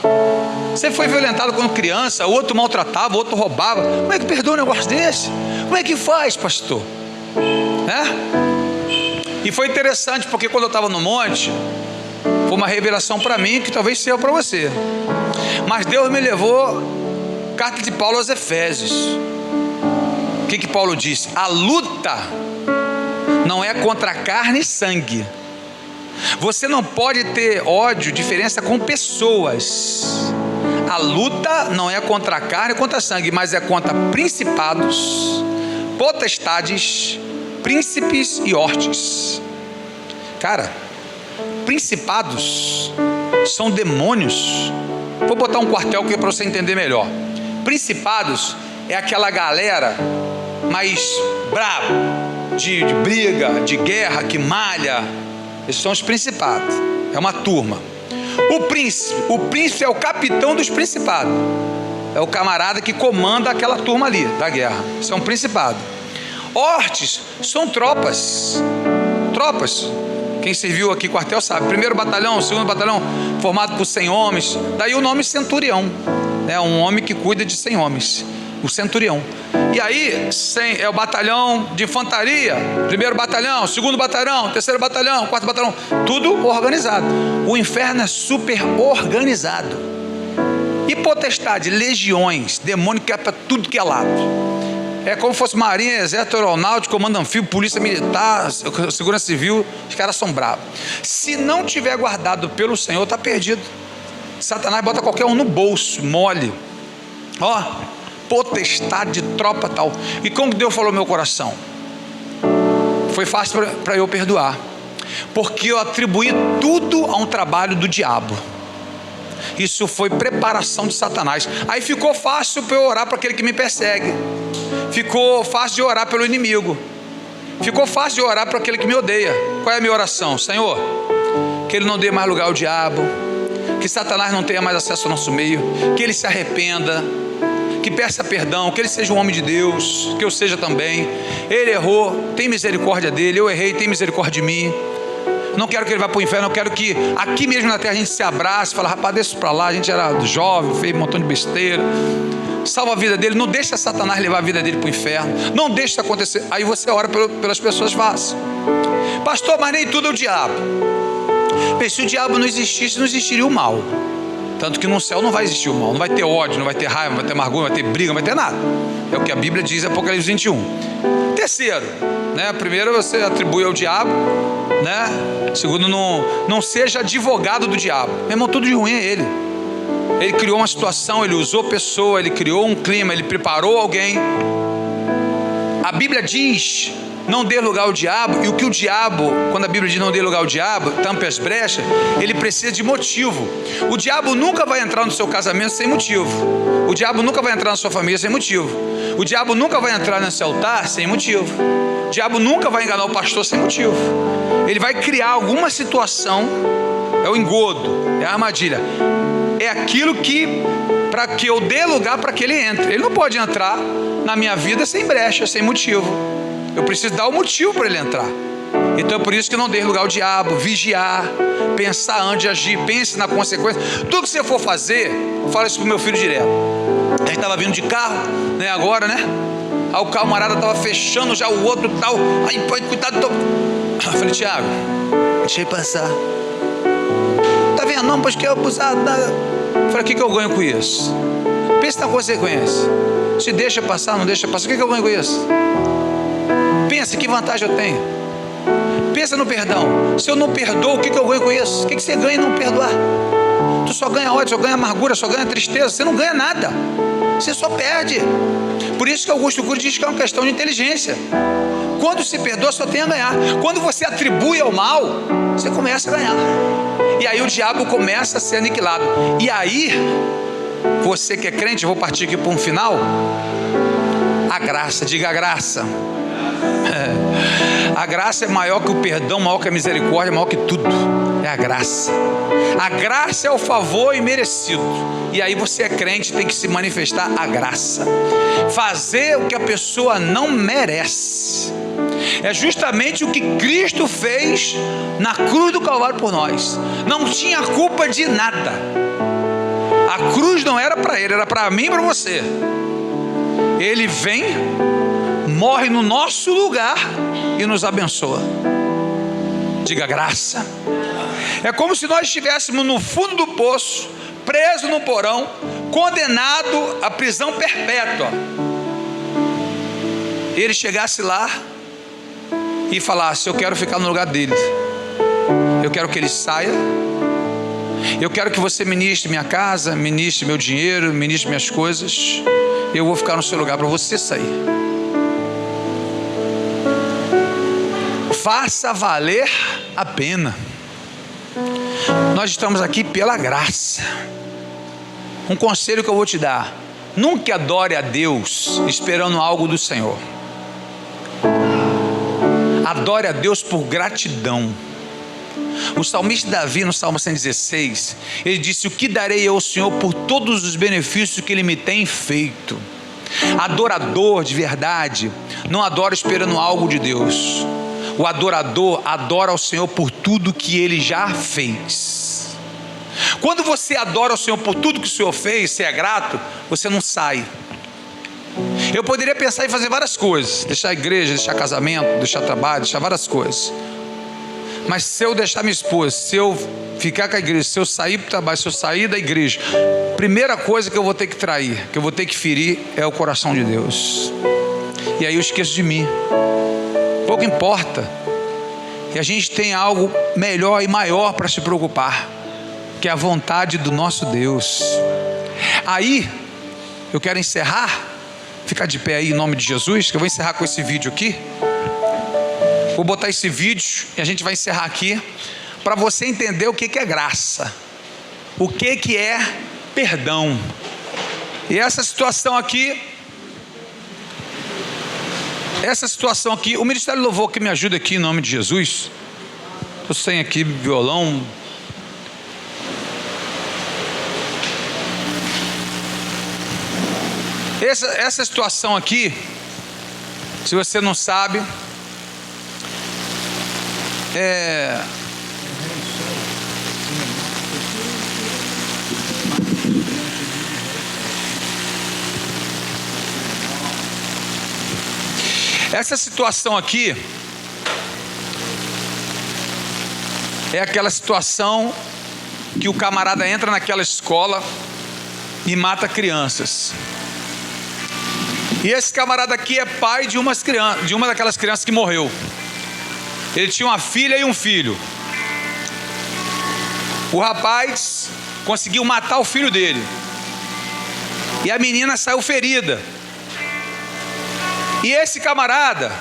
Speaker 1: Você foi violentado quando criança, outro maltratava, outro roubava. Como é que perdoa um negócio desse? Como é que faz, pastor? E foi interessante, porque quando eu estava no monte, foi uma revelação para mim, que talvez seja para você. Mas Deus me levou, carta de Paulo aos Efésios. O que Paulo disse? A luta não é contra carne e sangue. Você não pode ter ódio, diferença com pessoas. A luta não é contra a carne e contra sangue, mas é contra principados, potestades, príncipes e hortes. Cara, principados são demônios. Vou botar um quartel aqui para você entender melhor. Principados é aquela galera mais brava, de briga, de guerra, que malha. Esses são os principados. É uma turma. O príncipe é o capitão dos principados. É o camarada que comanda aquela turma ali da guerra. Isso é um principado. Hortes são tropas. Quem serviu aqui quartel sabe. 1º batalhão, 2º batalhão, formado por 100 homens. Daí o nome centurião. É um homem que cuida de 100 homens. O centurião. E aí é o batalhão de infantaria. 1º batalhão, 2º batalhão, 3º batalhão, 4º batalhão. Tudo organizado. O inferno é super organizado. E potestade, legiões, demônio que é para tudo que é lado. É como se fosse marinha, exército, aeronáutico, comando anfíbio, polícia militar, segurança civil. Os caras são bravos. Se não tiver guardado pelo Senhor, está perdido. Satanás bota qualquer um no bolso, mole. Ó, potestade, tropa tal. E como Deus falou no meu coração? Foi fácil para eu perdoar, porque eu atribuí tudo a um trabalho do diabo. Isso foi preparação de Satanás. Aí ficou fácil para eu orar para aquele que me persegue. Ficou fácil de orar pelo inimigo. Ficou fácil de orar para aquele que me odeia. Qual é a minha oração? Senhor, que ele não dê mais lugar ao diabo, que Satanás não tenha mais acesso ao nosso meio, que ele se arrependa, que peça perdão, que ele seja um homem de Deus, que eu seja também. Ele errou, tem misericórdia dele. Eu errei, tem misericórdia de mim. Não quero que ele vá para o inferno. Eu quero que aqui mesmo na terra a gente se abrace, fala, rapaz, deixa para lá, a gente era jovem, fez um montão de besteira. Salva a vida dele, não deixa Satanás levar a vida dele para o inferno, não deixa isso acontecer. Aí você ora pelas pessoas fácil. Pastor, mas nem tudo é o diabo. Se o diabo não existisse, não existiria o mal. Tanto que no céu não vai existir o mal, não vai ter ódio, não vai ter raiva, não vai ter amargura, não vai ter briga, não vai ter nada. É o que a Bíblia diz em Apocalipse 21. Terceiro, né? Primeiro, você atribui ao diabo, né? Segundo, não seja advogado do diabo. Meu irmão, tudo de ruim é ele. Ele criou uma situação, ele usou pessoa, ele criou um clima, ele preparou alguém. A Bíblia diz, não dê lugar ao diabo. E o que o diabo, quando a Bíblia diz não dê lugar ao diabo, tampe as brechas, ele precisa de motivo. O diabo nunca vai entrar no seu casamento sem motivo. O diabo nunca vai entrar na sua família sem motivo. O diabo nunca vai entrar nesse altar sem motivo. O diabo nunca vai enganar o pastor sem motivo. Ele vai criar alguma situação. É o engodo, é a armadilha. É aquilo que, para que eu dê lugar para que ele entre. Ele não pode entrar na minha vida sem brecha, sem motivo. Eu preciso dar o motivo para ele entrar. Então é por isso que não dê lugar ao diabo. Vigiar, pensar antes de agir, pense na consequência. Tudo que você for fazer, eu falo isso para o meu filho direto. A gente estava vindo de carro, né, agora, né? Aí o camarada estava fechando já o outro tal. Aí, pode cuidado. Eu falei, Tiago, deixa ele passar. Tá vendo? Não, pois que eu abusar. Eu falei, o que eu ganho com isso? Pensa na consequência. Se deixa passar, não deixa passar, o que eu ganho com isso? Pensa, que vantagem eu tenho? Pensa no perdão. Se eu não perdoo, o que eu ganho com isso? O que você ganha em não perdoar? Tu só ganha ódio, só ganha amargura, só ganha tristeza. Você não ganha nada. Você só perde. Por isso que Augusto Cury diz que é uma questão de inteligência. Quando se perdoa, só tem a ganhar. Quando você atribui ao mal, você começa a ganhar. E aí o diabo começa a ser aniquilado. E aí, você que é crente, eu vou partir aqui para um final. A graça, diga a graça. A graça é maior que o perdão, maior que a misericórdia, maior que tudo. É a graça. A graça é o favor imerecido. E aí você é crente, tem que se manifestar a graça. Fazer o que a pessoa não merece. É justamente o que Cristo fez na cruz do Calvário por nós. Não tinha culpa de nada. A cruz não era para ele, era para mim e para você. Ele vem, morre no nosso lugar e nos abençoa. Diga graça. É como se nós estivéssemos no fundo do poço, preso no porão, condenado à prisão perpétua. Ele chegasse lá e falasse: eu quero ficar no lugar dele, eu quero que ele saia, eu quero que você ministre minha casa, ministre meu dinheiro, ministre minhas coisas, eu vou ficar no seu lugar para você sair. Faça valer a pena. Nós estamos aqui pela graça. Um conselho que eu vou te dar: nunca adore a Deus esperando algo do Senhor. Adore a Deus por gratidão. O salmista Davi, no Salmo 116, ele disse: o que darei eu ao Senhor por todos os benefícios que Ele me tem feito? Adorador de verdade não adora esperando algo de Deus. O adorador adora ao Senhor por tudo que Ele já fez. Quando você adora ao Senhor por tudo que o Senhor fez, você é grato, você não sai. Eu poderia pensar em fazer várias coisas, deixar a igreja, deixar casamento, deixar trabalho, deixar várias coisas. Mas se eu deixar minha esposa, se eu ficar com a igreja, se eu sair para o trabalho, se eu sair da igreja, primeira coisa que eu vou ter que trair, que eu vou ter que ferir, é o coração de Deus. E aí eu esqueço de mim. Pouco importa. E a gente tem algo melhor e maior para se preocupar, que é a vontade do nosso Deus. Aí eu quero encerrar. Ficar de pé aí em nome de Jesus, que eu vou encerrar com esse vídeo aqui. Vou botar esse vídeo e a gente vai encerrar aqui, para você entender o que é graça, o que é perdão. E essa situação aqui, o Ministério Louvor que me ajuda aqui em nome de Jesus. Estou sem aqui violão. Essa situação aqui, se você não sabe, essa situação aqui é aquela situação que o camarada entra naquela escola e mata crianças. E esse camarada aqui é pai de uma daquelas crianças que morreu. Ele tinha uma filha e um filho. O rapaz conseguiu matar o filho dele. E a menina saiu ferida. E esse camarada,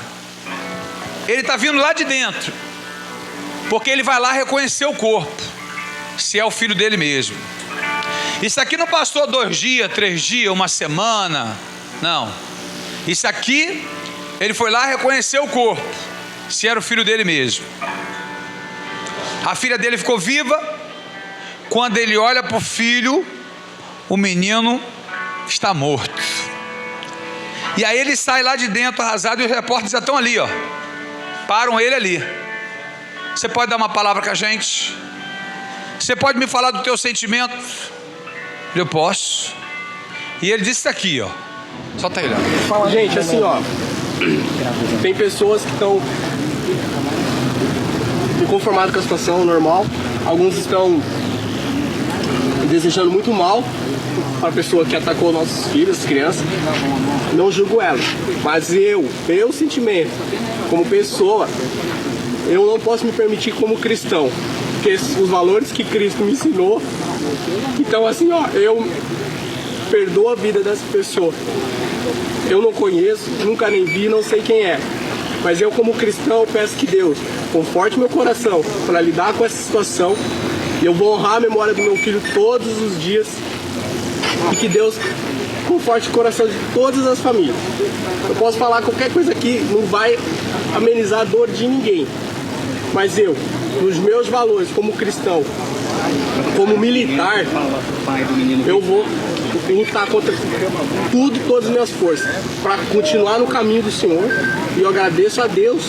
Speaker 1: ele está vindo lá de dentro, porque ele vai lá reconhecer o corpo, se é o filho dele mesmo. Isso aqui não passou 2 dias, 3 dias, uma semana. Não. Isso aqui, ele foi lá reconhecer o corpo, se era o filho dele mesmo. A filha dele ficou viva. Quando ele olha para o filho, o menino está morto. E aí ele sai lá de dentro arrasado, e os repórteres já estão ali, ó. Param ele ali. Você pode dar uma palavra com a gente? Você pode me falar do teu sentimento? Eu posso. E ele disse isso aqui, ó. Solta ele, ó.
Speaker 2: Gente, assim, ó, tem pessoas que estão inconformadas com a situação normal. Alguns estão desejando muito mal para a pessoa que atacou nossos filhos, crianças. Não julgo ela, mas meu sentimento como pessoa, eu não posso me permitir como cristão, porque os valores que Cristo me ensinou. Então, assim, ó, eu perdoo a vida dessa pessoa. Eu não conheço, nunca nem vi, não sei quem é. Mas eu, como cristão, peço que Deus conforte meu coração para lidar com essa situação. E eu vou honrar a memória do meu filho todos os dias. E que Deus conforte o coração de todas as famílias. Eu posso falar qualquer coisa aqui, não vai amenizar a dor de ninguém. Mas eu, nos meus valores como cristão, como militar, eu vou lutar contra tudo, todas as minhas forças, para continuar no caminho do Senhor. E eu agradeço a Deus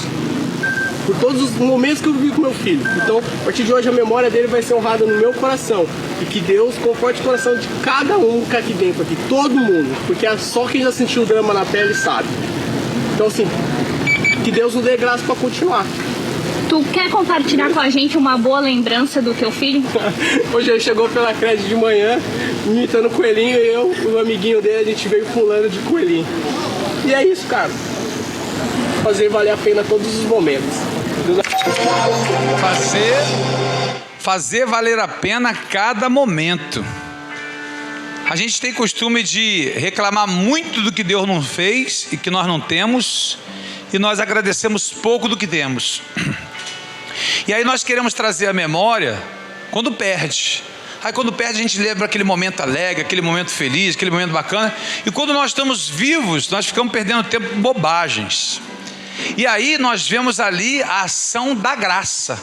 Speaker 2: por todos os momentos que eu vivi com meu filho. Então, a partir de hoje, a memória dele vai ser honrada no meu coração. E que Deus conforte o coração de cada um que aqui dentro, aqui, todo mundo. Porque só quem já sentiu o drama na pele sabe. Então, assim, que Deus nos dê graça para continuar.
Speaker 3: Tu quer compartilhar com a gente uma boa lembrança do teu filho?
Speaker 2: Hoje ele chegou pela creche de manhã, imitando o coelhinho, e eu, o amiguinho dele, a gente veio pulando de coelhinho. E é isso, cara. fazer valer a pena todos os momentos.
Speaker 1: Fazer valer a pena cada momento. A gente tem costume de reclamar muito do que Deus não fez e que nós não temos, e nós agradecemos pouco do que temos. E aí nós queremos trazer a memória quando perde. Aí quando perde a gente lembra aquele momento alegre, aquele momento feliz, aquele momento bacana. E quando nós estamos vivos, nós ficamos perdendo tempo com bobagens. E aí nós vemos ali a ação da graça.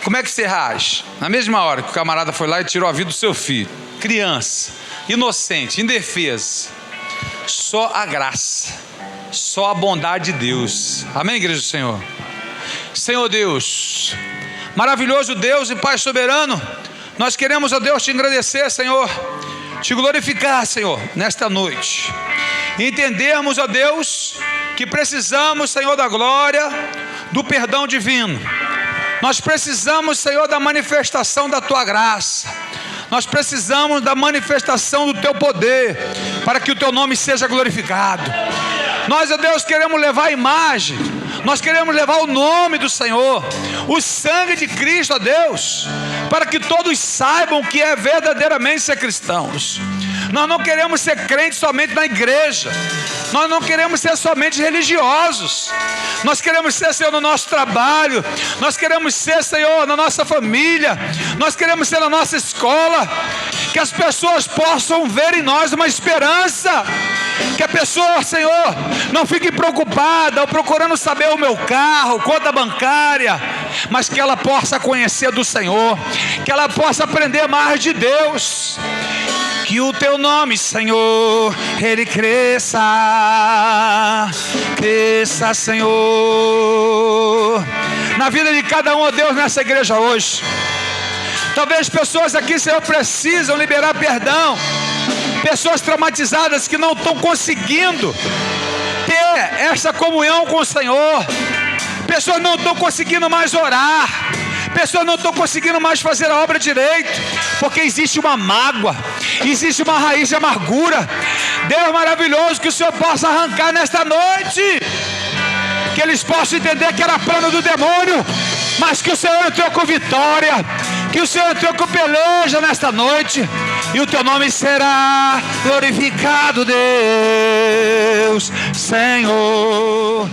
Speaker 1: Como é que você reage? Na mesma hora que o camarada foi lá e tirou a vida do seu filho, criança, inocente, indefesa, só a graça, só a bondade de Deus. Amém, igreja do Senhor? Senhor Deus, maravilhoso Deus e Pai soberano, nós queremos, ó Deus, te agradecer, Senhor, te glorificar, Senhor, nesta noite, e entendermos, ó Deus, que precisamos, Senhor, da glória, do perdão divino. Nós precisamos, Senhor, da manifestação da Tua graça. Nós precisamos da manifestação do Teu poder, para que o Teu nome seja glorificado. Nós, ó Deus, queremos levar a imagem, nós queremos levar o nome do Senhor, o sangue de Cristo, ó Deus, para que todos saibam que é verdadeiramente ser cristãos. Nós não queremos ser crentes somente na igreja, nós não queremos ser somente religiosos, nós queremos ser, Senhor, no nosso trabalho, nós queremos ser, Senhor, na nossa família, nós queremos ser na nossa escola, que as pessoas possam ver em nós uma esperança, que a pessoa, Senhor, não fique preocupada ou procurando saber o meu carro, conta bancária, mas que ela possa conhecer do Senhor, que ela possa aprender mais de Deus. Que o Teu nome, Senhor, Ele cresça, cresça, Senhor, na vida de cada um, ó Deus, nessa igreja hoje. Talvez pessoas aqui, Senhor, precisam liberar perdão, pessoas traumatizadas que não estão conseguindo ter essa comunhão com o Senhor, pessoas não estão conseguindo mais orar, pessoas não estão conseguindo mais fazer a obra direito, porque existe uma mágoa, existe uma raiz de amargura. Deus maravilhoso, que o Senhor possa arrancar nesta noite, que eles possam entender que era plano do demônio, mas que o Senhor entrou com vitória, que o Senhor entrou com peleja nesta noite, e o Teu nome será glorificado, Deus, Senhor.